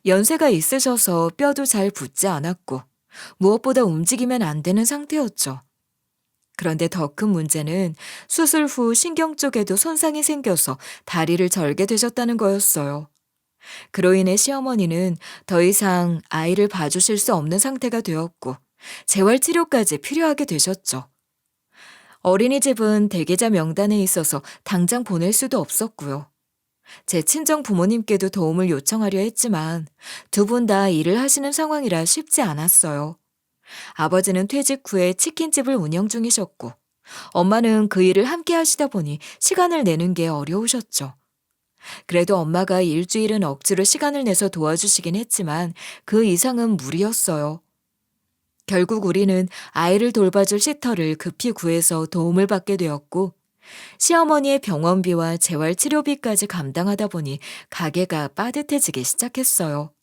연세가 있으셔서 뼈도 잘 붙지 않았고 무엇보다 움직이면 안 되는 상태였죠. 그런데 더 큰 문제는 수술 후 신경 쪽에도 손상이 생겨서 다리를 절게 되셨다는 거였어요. 그로 인해 시어머니는 더 이상 아이를 봐주실 수 없는 상태가 되었고 재활치료까지 필요하게 되셨죠. 어린이집은 대기자 명단에 있어서 당장 보낼 수도 없었고요. 제 친정 부모님께도 도움을 요청하려 했지만 두 분 다 일을 하시는 상황이라 쉽지 않았어요. 아버지는 퇴직 후에 치킨집을 운영 중이셨고 엄마는 그 일을 함께 하시다 보니 시간을 내는 게 어려우셨죠. 그래도 엄마가 일주일은 억지로 시간을 내서 도와주시긴 했지만 그 이상은 무리였어요. 결국 우리는 아이를 돌봐줄 시터를 급히 구해서 도움을 받게 되었고 시어머니의 병원비와 재활치료비까지 감당하다 보니 가게가 빠듯해지기 시작했어요.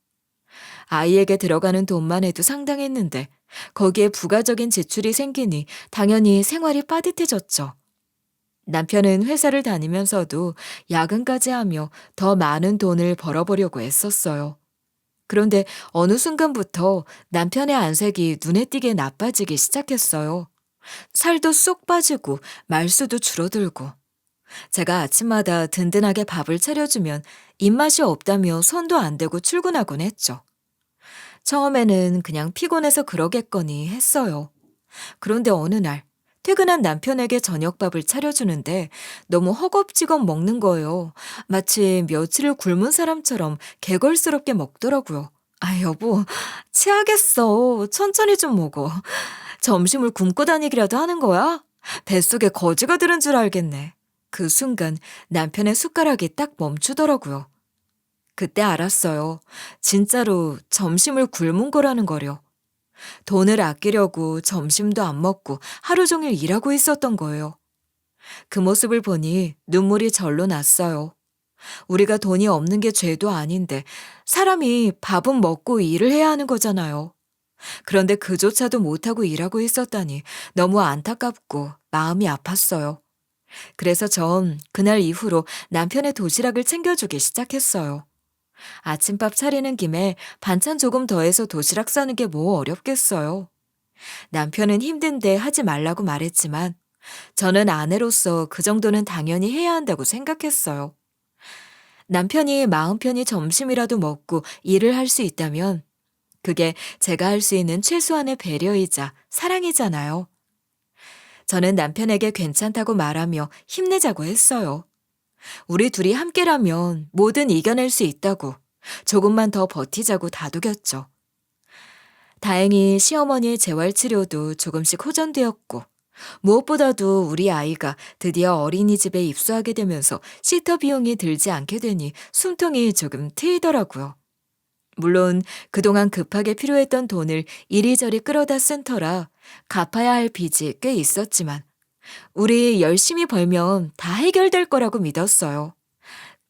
아이에게 들어가는 돈만 해도 상당했는데 거기에 부가적인 지출이 생기니 당연히 생활이 빠듯해졌죠. 남편은 회사를 다니면서도 야근까지 하며 더 많은 돈을 벌어보려고 애썼어요. 그런데 어느 순간부터 남편의 안색이 눈에 띄게 나빠지기 시작했어요. 살도 쏙 빠지고 말수도 줄어들고 제가 아침마다 든든하게 밥을 차려주면 입맛이 없다며 손도 안 대고 출근하곤 했죠. 처음에는 그냥 피곤해서 그러겠거니 했어요. 그런데 어느 날 퇴근한 남편에게 저녁밥을 차려주는데 너무 허겁지겁 먹는 거예요. 마치 며칠을 굶은 사람처럼 개걸스럽게 먹더라고요. 아, 여보, 체하겠어. 천천히 좀 먹어. 점심을 굶고 다니기라도 하는 거야? 뱃속에 거지가 들은 줄 알겠네. 그 순간 남편의 숟가락이 딱 멈추더라고요. 그때 알았어요. 진짜로 점심을 굶은 거라는 거려. 돈을 아끼려고 점심도 안 먹고 하루 종일 일하고 있었던 거예요. 그 모습을 보니 눈물이 절로 났어요. 우리가 돈이 없는 게 죄도 아닌데 사람이 밥은 먹고 일을 해야 하는 거잖아요. 그런데 그조차도 못하고 일하고 있었다니 너무 안타깝고 마음이 아팠어요. 그래서 전 그날 이후로 남편의 도시락을 챙겨주기 시작했어요. 아침밥 차리는 김에 반찬 조금 더해서 도시락 싸는 게 뭐 어렵겠어요. 남편은 힘든데 하지 말라고 말했지만 저는 아내로서 그 정도는 당연히 해야 한다고 생각했어요. 남편이 마음 편히 점심이라도 먹고 일을 할 수 있다면 그게 제가 할 수 있는 최소한의 배려이자 사랑이잖아요. 저는 남편에게 괜찮다고 말하며 힘내자고 했어요. 우리 둘이 함께라면 뭐든 이겨낼 수 있다고 조금만 더 버티자고 다독였죠. 다행히 시어머니의 재활치료도 조금씩 호전되었고 무엇보다도 우리 아이가 드디어 어린이집에 입소하게 되면서 시터 비용이 들지 않게 되니 숨통이 조금 트이더라고요. 물론 그동안 급하게 필요했던 돈을 이리저리 끌어다 쓴 터라 갚아야 할 빚이 꽤 있었지만 우리 열심히 벌면 다 해결될 거라고 믿었어요.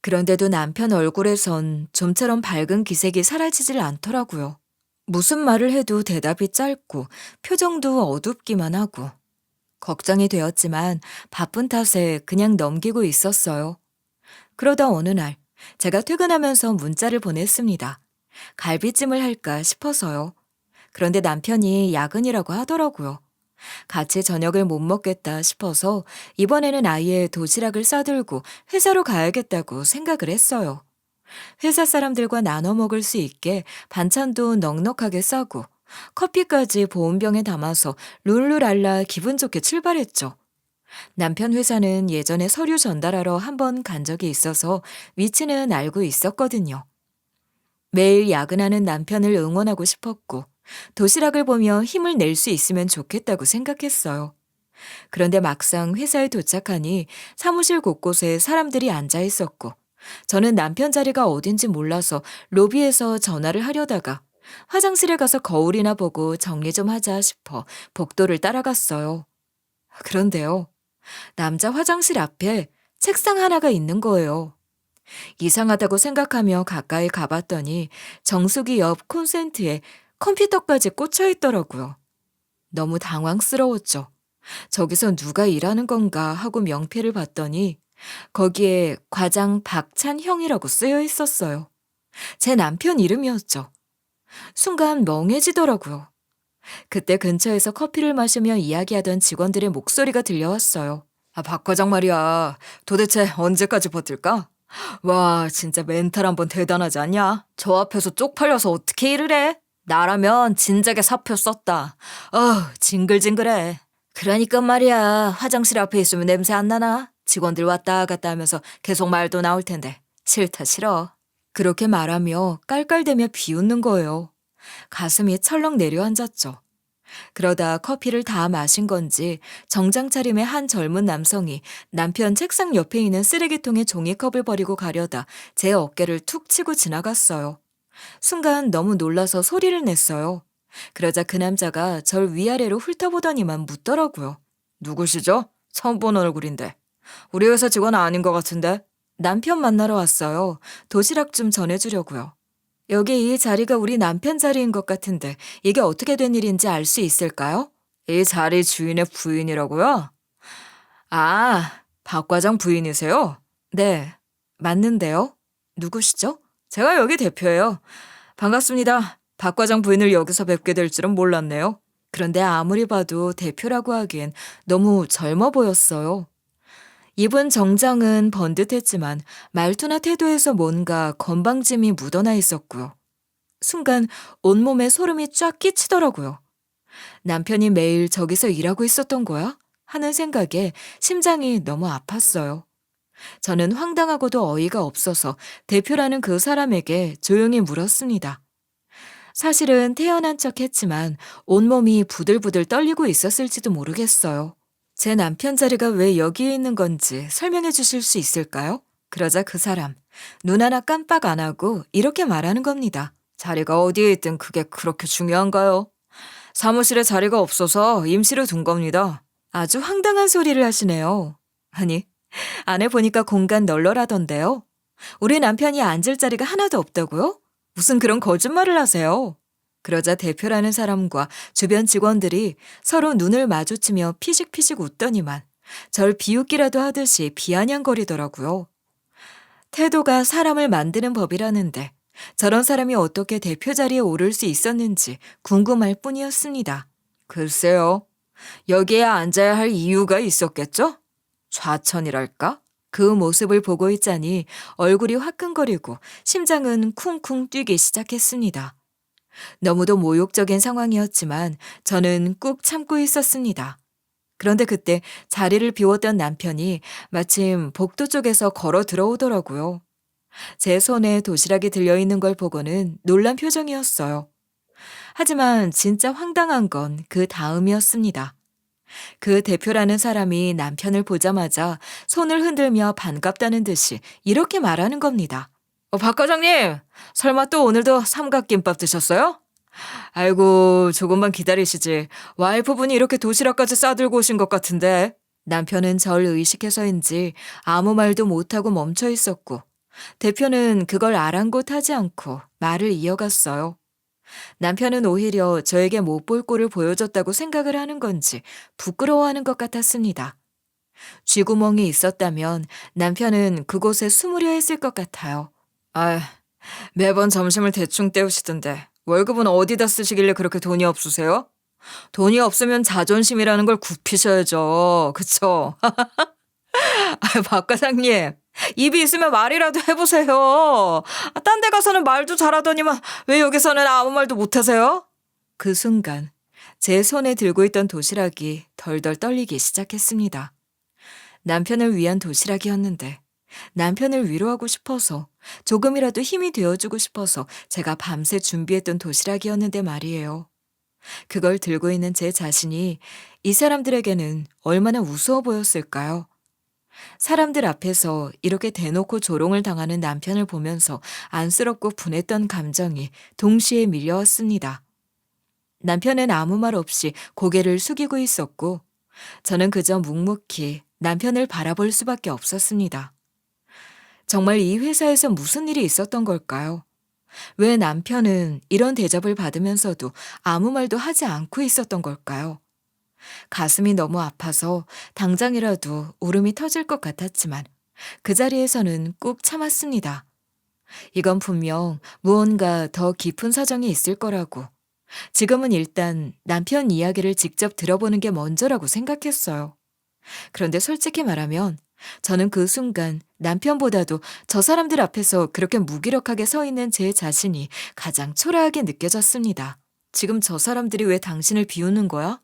그런데도 남편 얼굴에선 좀처럼 밝은 기색이 사라지질 않더라고요. 무슨 말을 해도 대답이 짧고 표정도 어둡기만 하고 걱정이 되었지만 바쁜 탓에 그냥 넘기고 있었어요. 그러다 어느 날 제가 퇴근하면서 문자를 보냈습니다. 갈비찜을 할까 싶어서요. 그런데 남편이 야근이라고 하더라고요. 같이 저녁을 못 먹겠다 싶어서 이번에는 아예 도시락을 싸들고 회사로 가야겠다고 생각을 했어요. 회사 사람들과 나눠 먹을 수 있게 반찬도 넉넉하게 싸고 커피까지 보온병에 담아서 룰루랄라 기분 좋게 출발했죠. 남편 회사는 예전에 서류 전달하러 한 번 간 적이 있어서 위치는 알고 있었거든요. 매일 야근하는 남편을 응원하고 싶었고 도시락을 보며 힘을 낼 수 있으면 좋겠다고 생각했어요. 그런데 막상 회사에 도착하니 사무실 곳곳에 사람들이 앉아 있었고 저는 남편 자리가 어딘지 몰라서 로비에서 전화를 하려다가 화장실에 가서 거울이나 보고 정리 좀 하자 싶어 복도를 따라갔어요. 그런데요, 남자 화장실 앞에 책상 하나가 있는 거예요. 이상하다고 생각하며 가까이 가봤더니 정수기 옆 콘센트에 컴퓨터까지 꽂혀 있더라고요. 너무 당황스러웠죠. 저기서 누가 일하는 건가 하고 명패를 봤더니 거기에 과장 박찬형이라고 쓰여 있었어요. 제 남편 이름이었죠. 순간 멍해지더라고요. 그때 근처에서 커피를 마시며 이야기하던 직원들의 목소리가 들려왔어요. 아, 박 과장 말이야. 도대체 언제까지 버틸까? 와, 진짜 멘탈 한번 대단하지 않냐? 저 앞에서 쪽팔려서 어떻게 일을 해? 나라면 진작에 사표 썼다. 징글징글해. 그러니까 말이야. 화장실 앞에 있으면 냄새 안 나나? 직원들 왔다 갔다 하면서 계속 말도 나올 텐데. 싫다 싫어. 그렇게 말하며 깔깔대며 비웃는 거예요. 가슴이 철렁 내려앉았죠. 그러다 커피를 다 마신 건지 정장 차림의 한 젊은 남성이 남편 책상 옆에 있는 쓰레기통에 종이컵을 버리고 가려다 제 어깨를 툭 치고 지나갔어요. 순간 너무 놀라서 소리를 냈어요. 그러자 그 남자가 절 위아래로 훑어보더니만 묻더라고요. 누구시죠? 처음 본 얼굴인데. 우리 회사 직원 아닌 것 같은데. 남편 만나러 왔어요. 도시락 좀 전해주려고요. 여기 이 자리가 우리 남편 자리인 것 같은데 이게 어떻게 된 일인지 알 수 있을까요? 이 자리 주인의 부인이라고요? 아, 박 과장 부인이세요? 네, 맞는데요. 누구시죠? 제가 여기 대표예요. 반갑습니다. 박 과장 부인을 여기서 뵙게 될 줄은 몰랐네요. 그런데 아무리 봐도 대표라고 하기엔 너무 젊어 보였어요. 입은 정장은 번듯했지만 말투나 태도에서 뭔가 건방짐이 묻어나 있었고요. 순간 온몸에 소름이 쫙 끼치더라고요. 남편이 매일 저기서 일하고 있었던 거야? 하는 생각에 심장이 너무 아팠어요. 저는 황당하고도 어이가 없어서 대표라는 그 사람에게 조용히 물었습니다. 사실은 태어난 척 했지만 온몸이 부들부들 떨리고 있었을지도 모르겠어요. 제 남편 자리가 왜 여기에 있는 건지 설명해 주실 수 있을까요? 그러자 그 사람, 눈 하나 깜빡 안 하고 이렇게 말하는 겁니다. 자리가 어디에 있든 그게 그렇게 중요한가요? 사무실에 자리가 없어서 임시로 둔 겁니다. 아주 황당한 소리를 하시네요. 아니, 안에 보니까 공간 널널하던데요. 우리 남편이 앉을 자리가 하나도 없다고요? 무슨 그런 거짓말을 하세요? 그러자 대표라는 사람과 주변 직원들이 서로 눈을 마주치며 피식피식 웃더니만 절 비웃기라도 하듯이 비아냥거리더라고요. 태도가 사람을 만드는 법이라는데 저런 사람이 어떻게 대표 자리에 오를 수 있었는지 궁금할 뿐이었습니다. 글쎄요. 여기에 앉아야 할 이유가 있었겠죠? 좌천이랄까? 그 모습을 보고 있자니 얼굴이 화끈거리고 심장은 쿵쿵 뛰기 시작했습니다. 너무도 모욕적인 상황이었지만 저는 꾹 참고 있었습니다. 그런데 그때 자리를 비웠던 남편이 마침 복도 쪽에서 걸어 들어오더라고요. 제 손에 도시락이 들려있는 걸 보고는 놀란 표정이었어요. 하지만 진짜 황당한 건 그 다음이었습니다. 그 대표라는 사람이 남편을 보자마자 손을 흔들며 반갑다는 듯이 이렇게 말하는 겁니다. 박 과장님, 설마 또 오늘도 삼각김밥 드셨어요? 아이고, 조금만 기다리시지. 와이프분이 이렇게 도시락까지 싸들고 오신 것 같은데. 남편은 절 의식해서인지 아무 말도 못하고 멈춰 있었고, 대표는 그걸 아랑곳하지 않고 말을 이어갔어요. 남편은 오히려 저에게 못 볼 꼴을 보여줬다고 생각을 하는 건지 부끄러워하는 것 같았습니다. 쥐구멍이 있었다면 남편은 그곳에 숨으려 했을 것 같아요. 아, 매번 점심을 대충 때우시던데 월급은 어디다 쓰시길래 그렇게 돈이 없으세요? 돈이 없으면 자존심이라는 걸 굽히셔야죠. 그쵸? 박 과장님, 입이 있으면 말이라도 해보세요. 딴 데 가서는 말도 잘하더니만 왜 여기서는 아무 말도 못하세요? 그 순간 제 손에 들고 있던 도시락이 덜덜 떨리기 시작했습니다. 남편을 위한 도시락이었는데 남편을 위로하고 싶어서 조금이라도 힘이 되어주고 싶어서 제가 밤새 준비했던 도시락이었는데 말이에요. 그걸 들고 있는 제 자신이 이 사람들에게는 얼마나 우스워 보였을까요? 사람들 앞에서 이렇게 대놓고 조롱을 당하는 남편을 보면서 안쓰럽고 분했던 감정이 동시에 밀려왔습니다. 남편은 아무 말 없이 고개를 숙이고 있었고 저는 그저 묵묵히 남편을 바라볼 수밖에 없었습니다. 정말 이 회사에서 무슨 일이 있었던 걸까요? 왜 남편은 이런 대접을 받으면서도 아무 말도 하지 않고 있었던 걸까요? 가슴이 너무 아파서 당장이라도 울음이 터질 것 같았지만 그 자리에서는 꾹 참았습니다. 이건 분명 무언가 더 깊은 사정이 있을 거라고. 지금은 일단 남편 이야기를 직접 들어보는 게 먼저라고 생각했어요. 그런데 솔직히 말하면 저는 그 순간 남편보다도 저 사람들 앞에서 그렇게 무기력하게 서 있는 제 자신이 가장 초라하게 느껴졌습니다. 지금 저 사람들이 왜 당신을 비웃는 거야?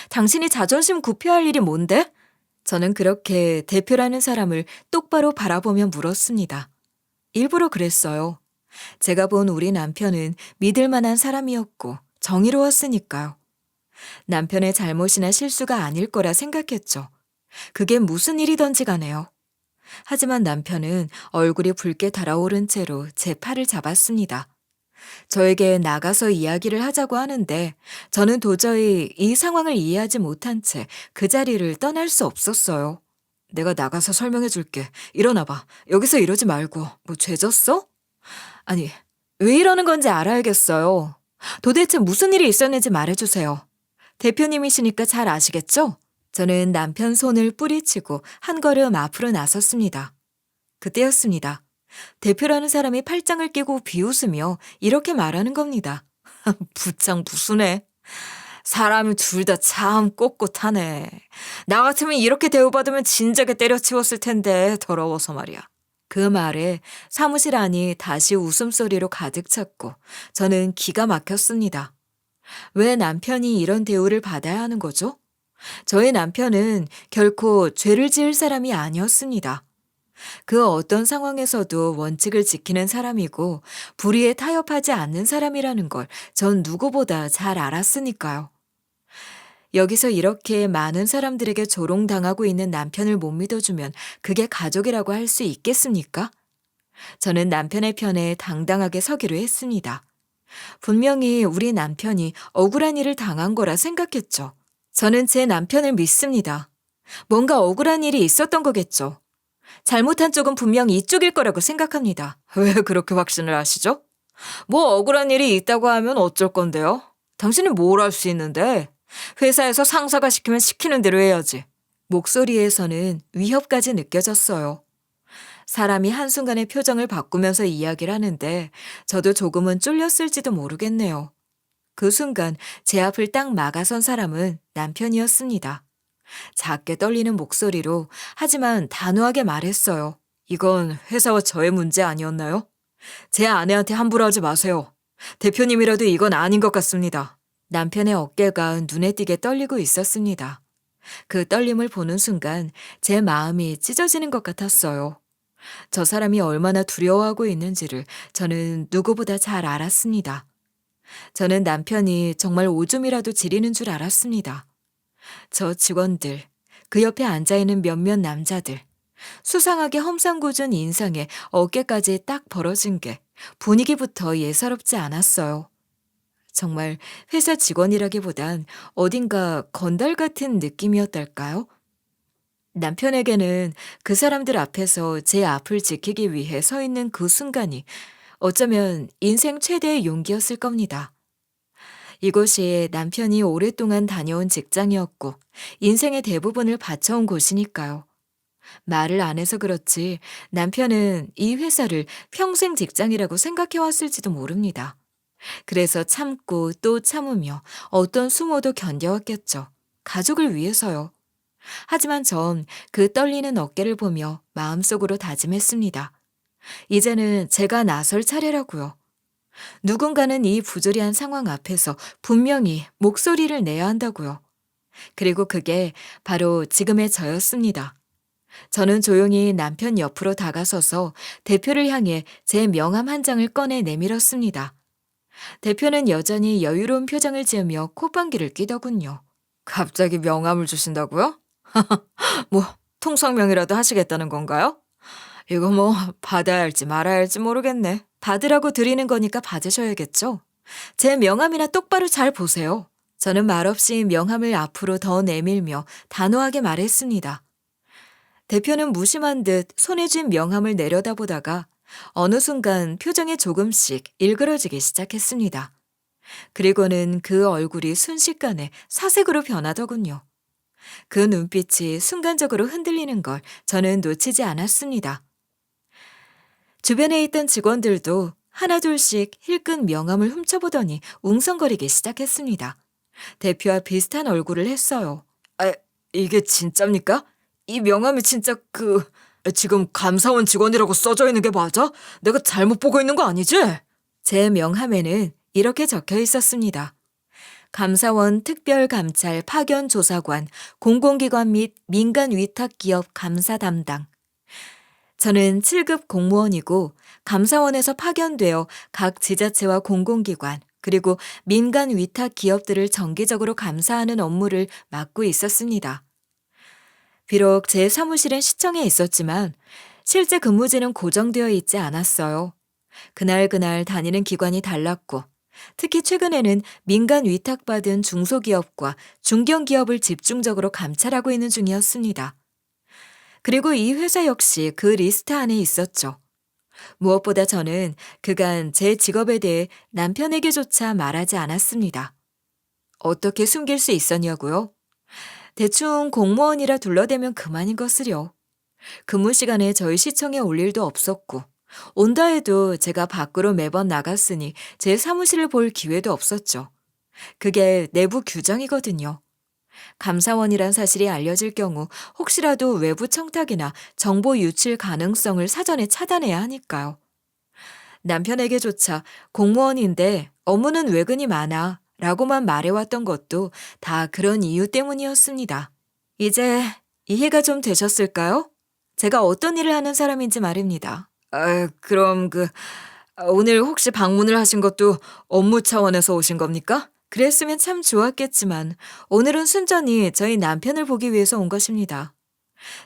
당신이 자존심 굽혀야 할 일이 뭔데? 저는 그렇게 대표라는 사람을 똑바로 바라보며 물었습니다. 일부러 그랬어요. 제가 본 우리 남편은 믿을 만한 사람이었고 정의로웠으니까요. 남편의 잘못이나 실수가 아닐 거라 생각했죠. 그게 무슨 일이던지 간에요. 하지만 남편은 얼굴이 붉게 달아오른 채로 제 팔을 잡았습니다. 저에게 나가서 이야기를 하자고 하는데 저는 도저히 이 상황을 이해하지 못한 채 그 자리를 떠날 수 없었어요. 내가 나가서 설명해 줄게. 일어나봐. 여기서 이러지 말고. 뭐 죄졌어? 아니, 왜 이러는 건지 알아야겠어요. 도대체 무슨 일이 있었는지 말해주세요. 대표님이시니까 잘 아시겠죠? 저는 남편 손을 뿌리치고 한 걸음 앞으로 나섰습니다. 그때였습니다. 대표라는 사람이 팔짱을 끼고 비웃으며 이렇게 말하는 겁니다. 부창 부수네. 사람이 둘 다 참 꼿꼿하네. 나 같으면 이렇게 대우받으면 진작에 때려치웠을 텐데 더러워서 말이야. 그 말에 사무실 안이 다시 웃음소리로 가득 찼고 저는 기가 막혔습니다. 왜 남편이 이런 대우를 받아야 하는 거죠? 저의 남편은 결코 죄를 지을 사람이 아니었습니다. 그 어떤 상황에서도 원칙을 지키는 사람이고 불의에 타협하지 않는 사람이라는 걸 전 누구보다 잘 알았으니까요. 여기서 이렇게 많은 사람들에게 조롱당하고 있는 남편을 못 믿어주면 그게 가족이라고 할 수 있겠습니까? 저는 남편의 편에 당당하게 서기로 했습니다. 분명히 우리 남편이 억울한 일을 당한 거라 생각했죠. 저는 제 남편을 믿습니다. 뭔가 억울한 일이 있었던 거겠죠. 잘못한 쪽은 분명 이쪽일 거라고 생각합니다. 왜 그렇게 확신을 하시죠? 뭐 억울한 일이 있다고 하면 어쩔 건데요? 당신이 뭘 할 수 있는데? 회사에서 상사가 시키면 시키는 대로 해야지. 목소리에서는 위협까지 느껴졌어요. 사람이 한순간에 표정을 바꾸면서 이야기를 하는데 저도 조금은 쫄렸을지도 모르겠네요. 그 순간 제 앞을 딱 막아선 사람은 남편이었습니다. 작게 떨리는 목소리로 하지만 단호하게 말했어요. 이건 회사와 저의 문제 아니었나요? 제 아내한테 함부로 하지 마세요. 대표님이라도 이건 아닌 것 같습니다. 남편의 어깨가 눈에 띄게 떨리고 있었습니다. 그 떨림을 보는 순간 제 마음이 찢어지는 것 같았어요. 저 사람이 얼마나 두려워하고 있는지를 저는 누구보다 잘 알았습니다. 저는 남편이 정말 오줌이라도 지리는 줄 알았습니다. 저 직원들, 그 옆에 앉아있는 몇몇 남자들, 수상하게 험상궂은 인상에 어깨까지 딱 벌어진 게 분위기부터 예사롭지 않았어요. 정말 회사 직원이라기보단 어딘가 건달 같은 느낌이었달까요? 남편에게는 그 사람들 앞에서 제 앞을 지키기 위해 서 있는 그 순간이 어쩌면 인생 최대의 용기였을 겁니다. 이곳이 남편이 오랫동안 다녀온 직장이었고 인생의 대부분을 바쳐온 곳이니까요. 말을 안 해서 그렇지 남편은 이 회사를 평생 직장이라고 생각해왔을지도 모릅니다. 그래서 참고 또 참으며 어떤 수모도 견뎌왔겠죠. 가족을 위해서요. 하지만 전 그 떨리는 어깨를 보며 마음속으로 다짐했습니다. 이제는 제가 나설 차례라고요. 누군가는 이 부조리한 상황 앞에서 분명히 목소리를 내야 한다고요. 그리고 그게 바로 지금의 저였습니다. 저는 조용히 남편 옆으로 다가서서 대표를 향해 제 명함 한 장을 꺼내 내밀었습니다. 대표는 여전히 여유로운 표정을 지으며 콧방귀를 뀌더군요. 갑자기 명함을 주신다고요? 뭐 통성명이라도 하시겠다는 건가요? 이거 뭐 받아야 할지 말아야 할지 모르겠네. 받으라고 드리는 거니까 받으셔야겠죠? 제 명함이나 똑바로 잘 보세요. 저는 말없이 명함을 앞으로 더 내밀며 단호하게 말했습니다. 대표는 무심한 듯 손에 쥔 명함을 내려다보다가 어느 순간 표정이 조금씩 일그러지기 시작했습니다. 그리고는 그 얼굴이 순식간에 사색으로 변하더군요. 그 눈빛이 순간적으로 흔들리는 걸 저는 놓치지 않았습니다. 주변에 있던 직원들도 하나둘씩 힐끗 명함을 훔쳐보더니 웅성거리기 시작했습니다. 대표와 비슷한 얼굴을 했어요. 아, 이게 진짜입니까? 이 명함이 진짜 지금 감사원 직원이라고 써져 있는 게 맞아? 내가 잘못 보고 있는 거 아니지? 제 명함에는 이렇게 적혀 있었습니다. 감사원 특별감찰 파견조사관, 공공기관 및 민간위탁기업 감사 담당. 저는 7급 공무원이고 감사원에서 파견되어 각 지자체와 공공기관 그리고 민간위탁기업들을 정기적으로 감사하는 업무를 맡고 있었습니다. 비록 제 사무실은 시청에 있었지만 실제 근무지는 고정되어 있지 않았어요. 그날그날 다니는 기관이 달랐고 특히 최근에는 민간 위탁받은 중소기업과 중견기업을 집중적으로 감찰하고 있는 중이었습니다. 그리고 이 회사 역시 그 리스트 안에 있었죠. 무엇보다 저는 그간 제 직업에 대해 남편에게조차 말하지 않았습니다. 어떻게 숨길 수 있었냐고요? 대충 공무원이라 둘러대면 그만인 것을요. 근무 시간에 저희 시청에 올 일도 없었고 온다 해도 제가 밖으로 매번 나갔으니 제 사무실을 볼 기회도 없었죠. 그게 내부 규정이거든요. 감사원이란 사실이 알려질 경우 혹시라도 외부 청탁이나 정보 유출 가능성을 사전에 차단해야 하니까요. 남편에게조차 공무원인데 업무는 외근이 많아 라고만 말해왔던 것도 다 그런 이유 때문이었습니다. 이제 이해가 좀 되셨을까요? 제가 어떤 일을 하는 사람인지 말입니다. 그럼 오늘 혹시 방문을 하신 것도 업무 차원에서 오신 겁니까? 그랬으면 참 좋았겠지만 오늘은 순전히 저희 남편을 보기 위해서 온 것입니다.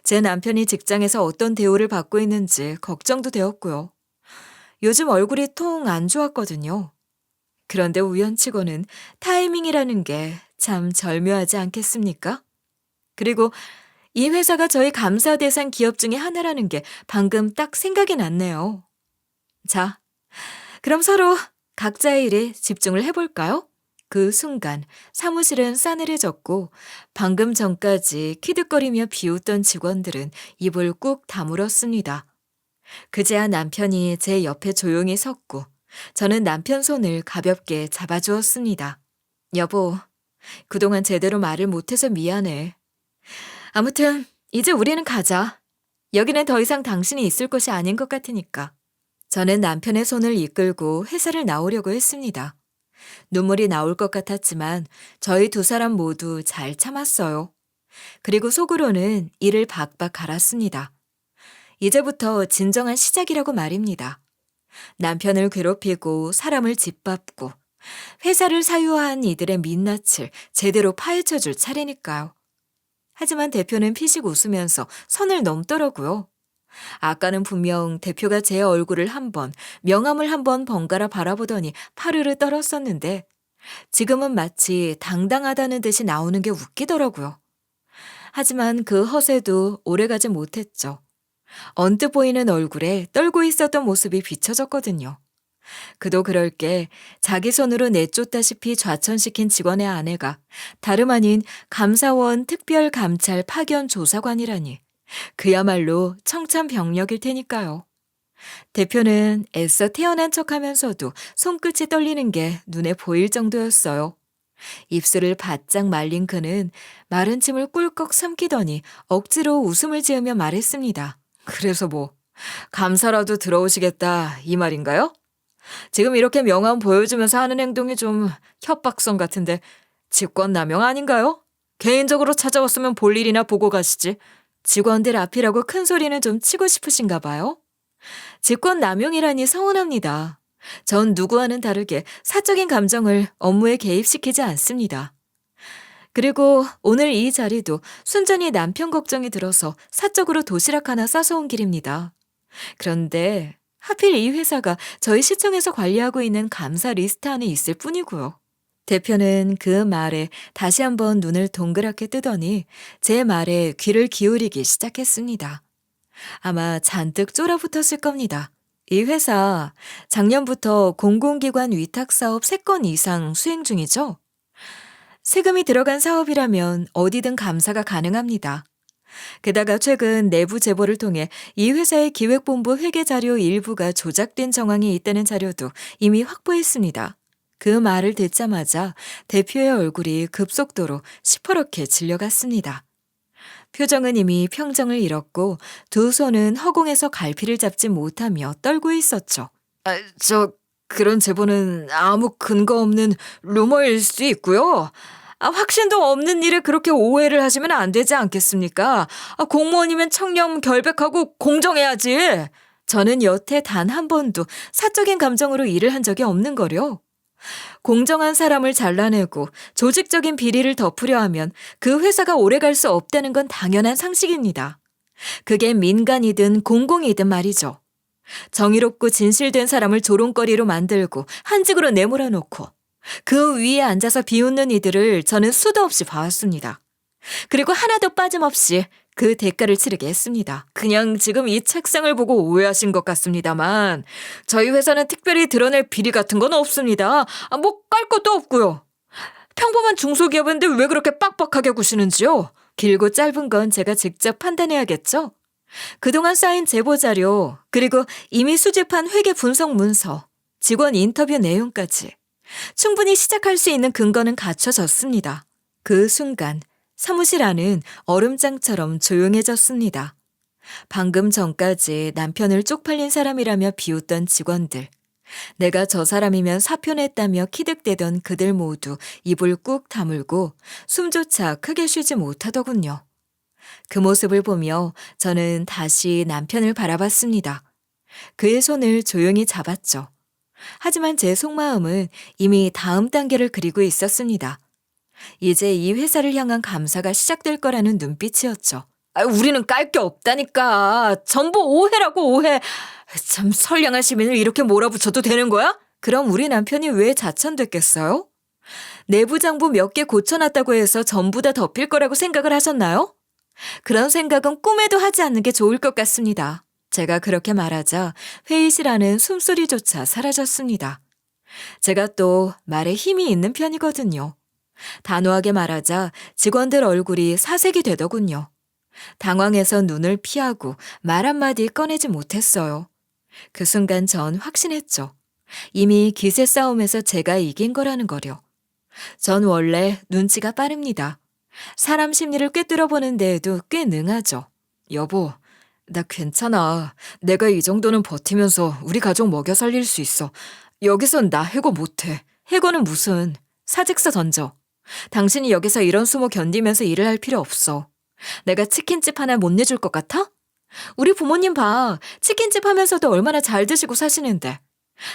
제 남편이 직장에서 어떤 대우를 받고 있는지 걱정도 되었고요. 요즘 얼굴이 통 안 좋았거든요. 그런데 우연치고는 타이밍이라는 게 참 절묘하지 않겠습니까? 그리고 이 회사가 저희 감사 대상 기업 중에 하나라는 게 방금 딱 생각이 났네요. 자, 그럼 서로 각자의 일에 집중을 해볼까요? 그 순간 사무실은 싸늘해졌고 방금 전까지 키득거리며 비웃던 직원들은 입을 꾹 다물었습니다. 그제야 남편이 제 옆에 조용히 섰고 저는 남편 손을 가볍게 잡아주었습니다. 여보, 그동안 제대로 말을 못해서 미안해. 아무튼 이제 우리는 가자. 여기는 더 이상 당신이 있을 곳이 아닌 것 같으니까. 저는 남편의 손을 이끌고 회사를 나오려고 했습니다. 눈물이 나올 것 같았지만 저희 두 사람 모두 잘 참았어요. 그리고 속으로는 이를 박박 갈았습니다. 이제부터 진정한 시작이라고 말입니다. 남편을 괴롭히고 사람을 짓밟고 회사를 사유한 이들의 민낯을 제대로 파헤쳐 줄 차례니까요. 하지만 대표는 피식 웃으면서 선을 넘더라고요. 아까는 분명 대표가 제 얼굴을 명함을 한 번 번갈아 바라보더니 파르르 떨었었는데 지금은 마치 당당하다는 듯이 나오는 게 웃기더라고요. 하지만 그 허세도 오래가지 못했죠. 언뜻 보이는 얼굴에 떨고 있었던 모습이 비춰졌거든요. 그도 그럴 게 자기 손으로 내쫓다시피 좌천시킨 직원의 아내가 다름 아닌 감사원 특별감찰 파견 조사관이라니 그야말로 청천벽력일 테니까요. 대표는 애써 태어난 척하면서도 손끝이 떨리는 게 눈에 보일 정도였어요. 입술을 바짝 말린 그는 마른 침을 꿀꺽 삼키더니 억지로 웃음을 지으며 말했습니다. 그래서 뭐 감사라도 들어오시겠다 이 말인가요? 지금 이렇게 명함 보여주면서 하는 행동이 좀 협박성 같은데 직권남용 아닌가요? 개인적으로 찾아왔으면 볼 일이나 보고 가시지. 직원들 앞이라고 큰 소리는 좀 치고 싶으신가 봐요? 직권남용이라니 서운합니다. 전 누구와는 다르게 사적인 감정을 업무에 개입시키지 않습니다. 그리고 오늘 이 자리도 순전히 남편 걱정이 들어서 사적으로 도시락 하나 싸서 온 길입니다. 그런데 하필 이 회사가 저희 시청에서 관리하고 있는 감사 리스트 안에 있을 뿐이고요. 대표는 그 말에 다시 한번 눈을 동그랗게 뜨더니 제 말에 귀를 기울이기 시작했습니다. 아마 잔뜩 쫄아붙었을 겁니다. 이 회사 작년부터 공공기관 위탁사업 3건 이상 수행 중이죠? 세금이 들어간 사업이라면 어디든 감사가 가능합니다. 게다가 최근 내부 제보를 통해 이 회사의 기획본부 회계 자료 일부가 조작된 정황이 있다는 자료도 이미 확보했습니다. 그 말을 듣자마자 대표의 얼굴이 급속도로 시퍼렇게 질려갔습니다. 표정은 이미 평정을 잃었고 두 손은 허공에서 갈피를 잡지 못하며 떨고 있었죠. 그런 제보는 아무 근거 없는 루머일 수 있고요. 확신도 없는 일을 그렇게 오해를 하시면 안 되지 않겠습니까? 공무원이면 청렴 결백하고 공정해야지. 저는 여태 단 한 번도 사적인 감정으로 일을 한 적이 없는 거요. 공정한 사람을 잘라내고 조직적인 비리를 덮으려 하면 그 회사가 오래갈 수 없다는 건 당연한 상식입니다. 그게 민간이든 공공이든 말이죠. 정의롭고 진실된 사람을 조롱거리로 만들고 한직으로 내몰아 놓고 그 위에 앉아서 비웃는 이들을 저는 수도 없이 봐왔습니다. 그리고 하나도 빠짐없이 그 대가를 치르게 했습니다. 그냥 지금 이 책상을 보고 오해하신 것 같습니다만 저희 회사는 특별히 드러낼 비리 같은 건 없습니다. 뭐 깔 것도 없고요. 평범한 중소기업인데 왜 그렇게 빡빡하게 구시는지요? 길고 짧은 건 제가 직접 판단해야겠죠? 그동안 쌓인 제보 자료, 그리고 이미 수집한 회계 분석 문서, 직원 인터뷰 내용까지 충분히 시작할 수 있는 근거는 갖춰졌습니다. 그 순간 사무실 안은 얼음장처럼 조용해졌습니다. 방금 전까지 남편을 쪽팔린 사람이라며 비웃던 직원들, 내가 저 사람이면 사표 냈다며 키득대던 그들 모두 입을 꾹 다물고 숨조차 크게 쉬지 못하더군요. 그 모습을 보며 저는 다시 남편을 바라봤습니다. 그의 손을 조용히 잡았죠. 하지만 제 속마음은 이미 다음 단계를 그리고 있었습니다. 이제 이 회사를 향한 감사가 시작될 거라는 눈빛이었죠. 우리는 깔 게 없다니까. 전부 오해라고 오해. 참 선량한 시민을 이렇게 몰아붙여도 되는 거야? 그럼 우리 남편이 왜 자천됐겠어요? 내부 장부 몇 개 고쳐놨다고 해서 전부 다 덮일 거라고 생각을 하셨나요? 그런 생각은 꿈에도 하지 않는 게 좋을 것 같습니다. 제가 그렇게 말하자 회의실 안은 숨소리조차 사라졌습니다. 제가 또 말에 힘이 있는 편이거든요. 단호하게 말하자 직원들 얼굴이 사색이 되더군요. 당황해서 눈을 피하고 말 한마디 꺼내지 못했어요. 그 순간 전 확신했죠. 이미 기세 싸움에서 제가 이긴 거라는 거려. 전 원래 눈치가 빠릅니다. 사람 심리를 꿰뚫어 보는 데에도 꽤 능하죠. 여보, 나 괜찮아. 내가 이 정도는 버티면서 우리 가족 먹여 살릴 수 있어. 여기선 나 해고 못해. 해고는 무슨. 사직서 던져. 당신이 여기서 이런 수모 견디면서 일을 할 필요 없어. 내가 치킨집 하나 못 내줄 것 같아? 우리 부모님 봐. 치킨집 하면서도 얼마나 잘 드시고 사시는데.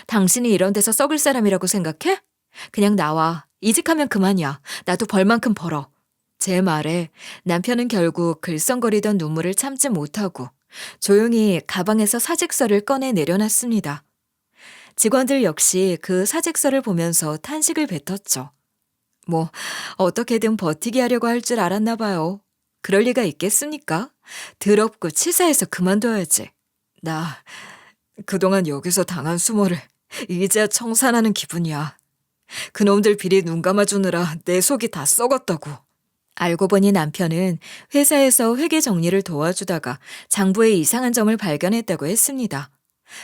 당신이 이런 데서 썩을 사람이라고 생각해? 그냥 나와. 이직하면 그만이야. 나도 벌만큼 벌어. 제 말에 남편은 결국 글썽거리던 눈물을 참지 못하고 조용히 가방에서 사직서를 꺼내 내려놨습니다. 직원들 역시 그 사직서를 보면서 탄식을 뱉었죠. 뭐 어떻게든 버티게 하려고 할 줄 알았나 봐요. 그럴 리가 있겠습니까? 더럽고 치사해서 그만둬야지. 나 그동안 여기서 당한 수모를 이제야 청산하는 기분이야. 그놈들 비리 눈 감아주느라 내 속이 다 썩었다고. 알고 보니 남편은 회사에서 회계 정리를 도와주다가 장부에 이상한 점을 발견했다고 했습니다.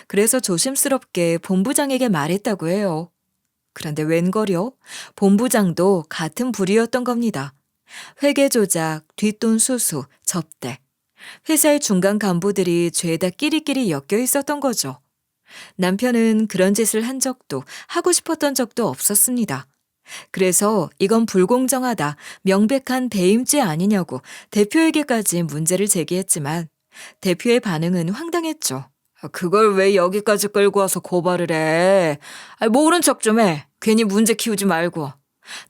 그래서 조심스럽게 본부장에게 말했다고 해요. 그런데 웬걸요? 본부장도 같은 부류였던 겁니다. 회계 조작, 뒷돈 수수, 접대. 회사의 중간 간부들이 죄다 끼리끼리 엮여 있었던 거죠. 남편은 그런 짓을 한 적도 하고 싶었던 적도 없었습니다. 그래서 이건 불공정하다, 명백한 배임죄 아니냐고 대표에게까지 문제를 제기했지만 대표의 반응은 황당했죠. 그걸 왜 여기까지 끌고 와서 고발을 해? 모른 척 좀 해. 괜히 문제 키우지 말고.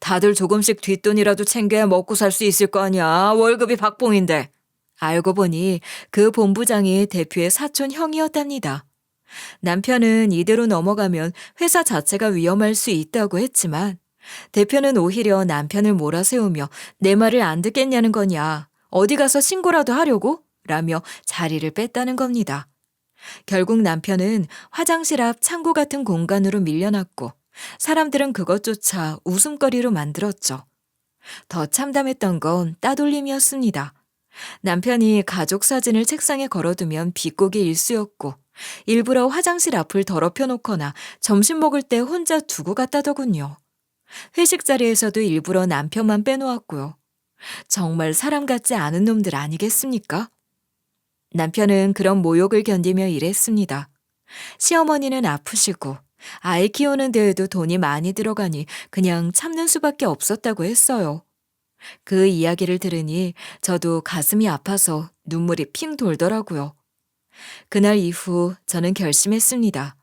다들 조금씩 뒷돈이라도 챙겨야 먹고 살 수 있을 거 아니야. 월급이 박봉인데. 알고 보니 그 본부장이 대표의 사촌 형이었답니다. 남편은 이대로 넘어가면 회사 자체가 위험할 수 있다고 했지만 대표는 오히려 남편을 몰아세우며 내 말을 안 듣겠냐는 거냐. 어디 가서 신고라도 하려고? 라며 자리를 뺐다는 겁니다. 결국 남편은 화장실 앞 창고 같은 공간으로 밀려났고 사람들은 그것조차 웃음거리로 만들었죠. 더 참담했던 건 따돌림이었습니다. 남편이 가족 사진을 책상에 걸어두면 비꼬기 일쑤였고 일부러 화장실 앞을 더럽혀 놓거나 점심 먹을 때 혼자 두고 갔다더군요. 회식 자리에서도 일부러 남편만 빼놓았고요. 정말 사람 같지 않은 놈들 아니겠습니까? 남편은 그런 모욕을 견디며 일했습니다. 시어머니는 아프시고 아이 키우는 데에도 돈이 많이 들어가니 그냥 참는 수밖에 없었다고 했어요. 그 이야기를 들으니 저도 가슴이 아파서 눈물이 핑 돌더라고요. 그날 이후 저는 결심했습니다.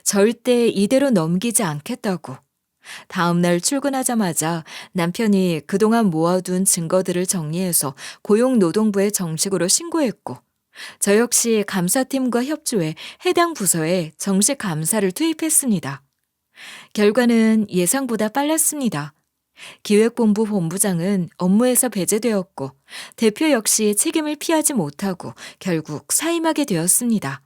절대 이대로 넘기지 않겠다고. 다음날 출근하자마자 남편이 그동안 모아둔 증거들을 정리해서 고용노동부에 정식으로 신고했고 저 역시 감사팀과 협조해 해당 부서에 정식 감사를 투입했습니다. 결과는 예상보다 빨랐습니다. 기획본부 본부장은 업무에서 배제되었고 대표 역시 책임을 피하지 못하고 결국 사임하게 되었습니다.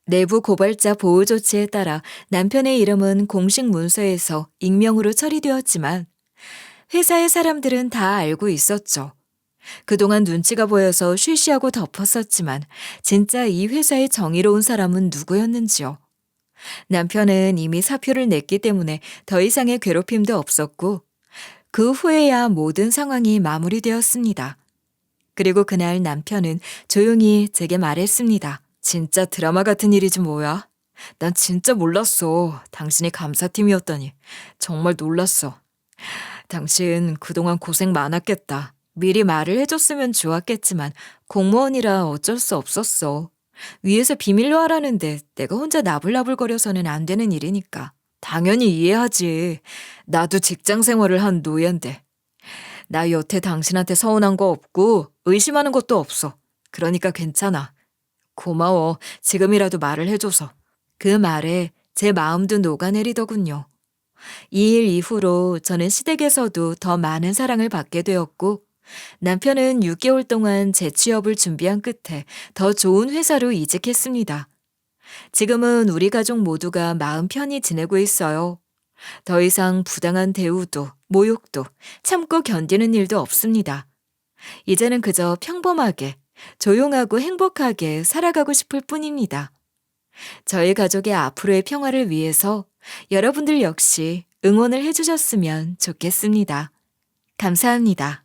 내부 고발자 보호 조치에 따라 남편의 이름은 공식 문서에서 익명으로 처리되었지만 회사의 사람들은 다 알고 있었죠. 그동안 눈치가 보여서 쉬쉬하고 덮었었지만 진짜 이 회사의 정의로운 사람은 누구였는지요. 남편은 이미 사표를 냈기 때문에 더 이상의 괴롭힘도 없었고 그 후에야 모든 상황이 마무리되었습니다. 그리고 그날 남편은 조용히 제게 말했습니다. 진짜 드라마 같은 일이지 뭐야. 난 진짜 몰랐어. 당신이 감사팀이었다니. 정말 놀랐어. 당신 그동안 고생 많았겠다. 미리 말을 해줬으면 좋았겠지만 공무원이라 어쩔 수 없었어. 위에서 비밀로 하라는데 내가 혼자 나불나불거려서는 안 되는 일이니까. 당연히 이해하지. 나도 직장 생활을 한 노예인데. 나 여태 당신한테 서운한 거 없고 의심하는 것도 없어. 그러니까 괜찮아. 고마워. 지금이라도 말을 해줘서. 그 말에 제 마음도 녹아내리더군요. 이 일 이후로 저는 시댁에서도 더 많은 사랑을 받게 되었고 남편은 6개월 동안 재취업을 준비한 끝에 더 좋은 회사로 이직했습니다. 지금은 우리 가족 모두가 마음 편히 지내고 있어요. 더 이상 부당한 대우도 모욕도 참고 견디는 일도 없습니다. 이제는 그저 평범하게 조용하고 행복하게 살아가고 싶을 뿐입니다. 저희 가족의 앞으로의 평화를 위해서 여러분들 역시 응원을 해주셨으면 좋겠습니다. 감사합니다.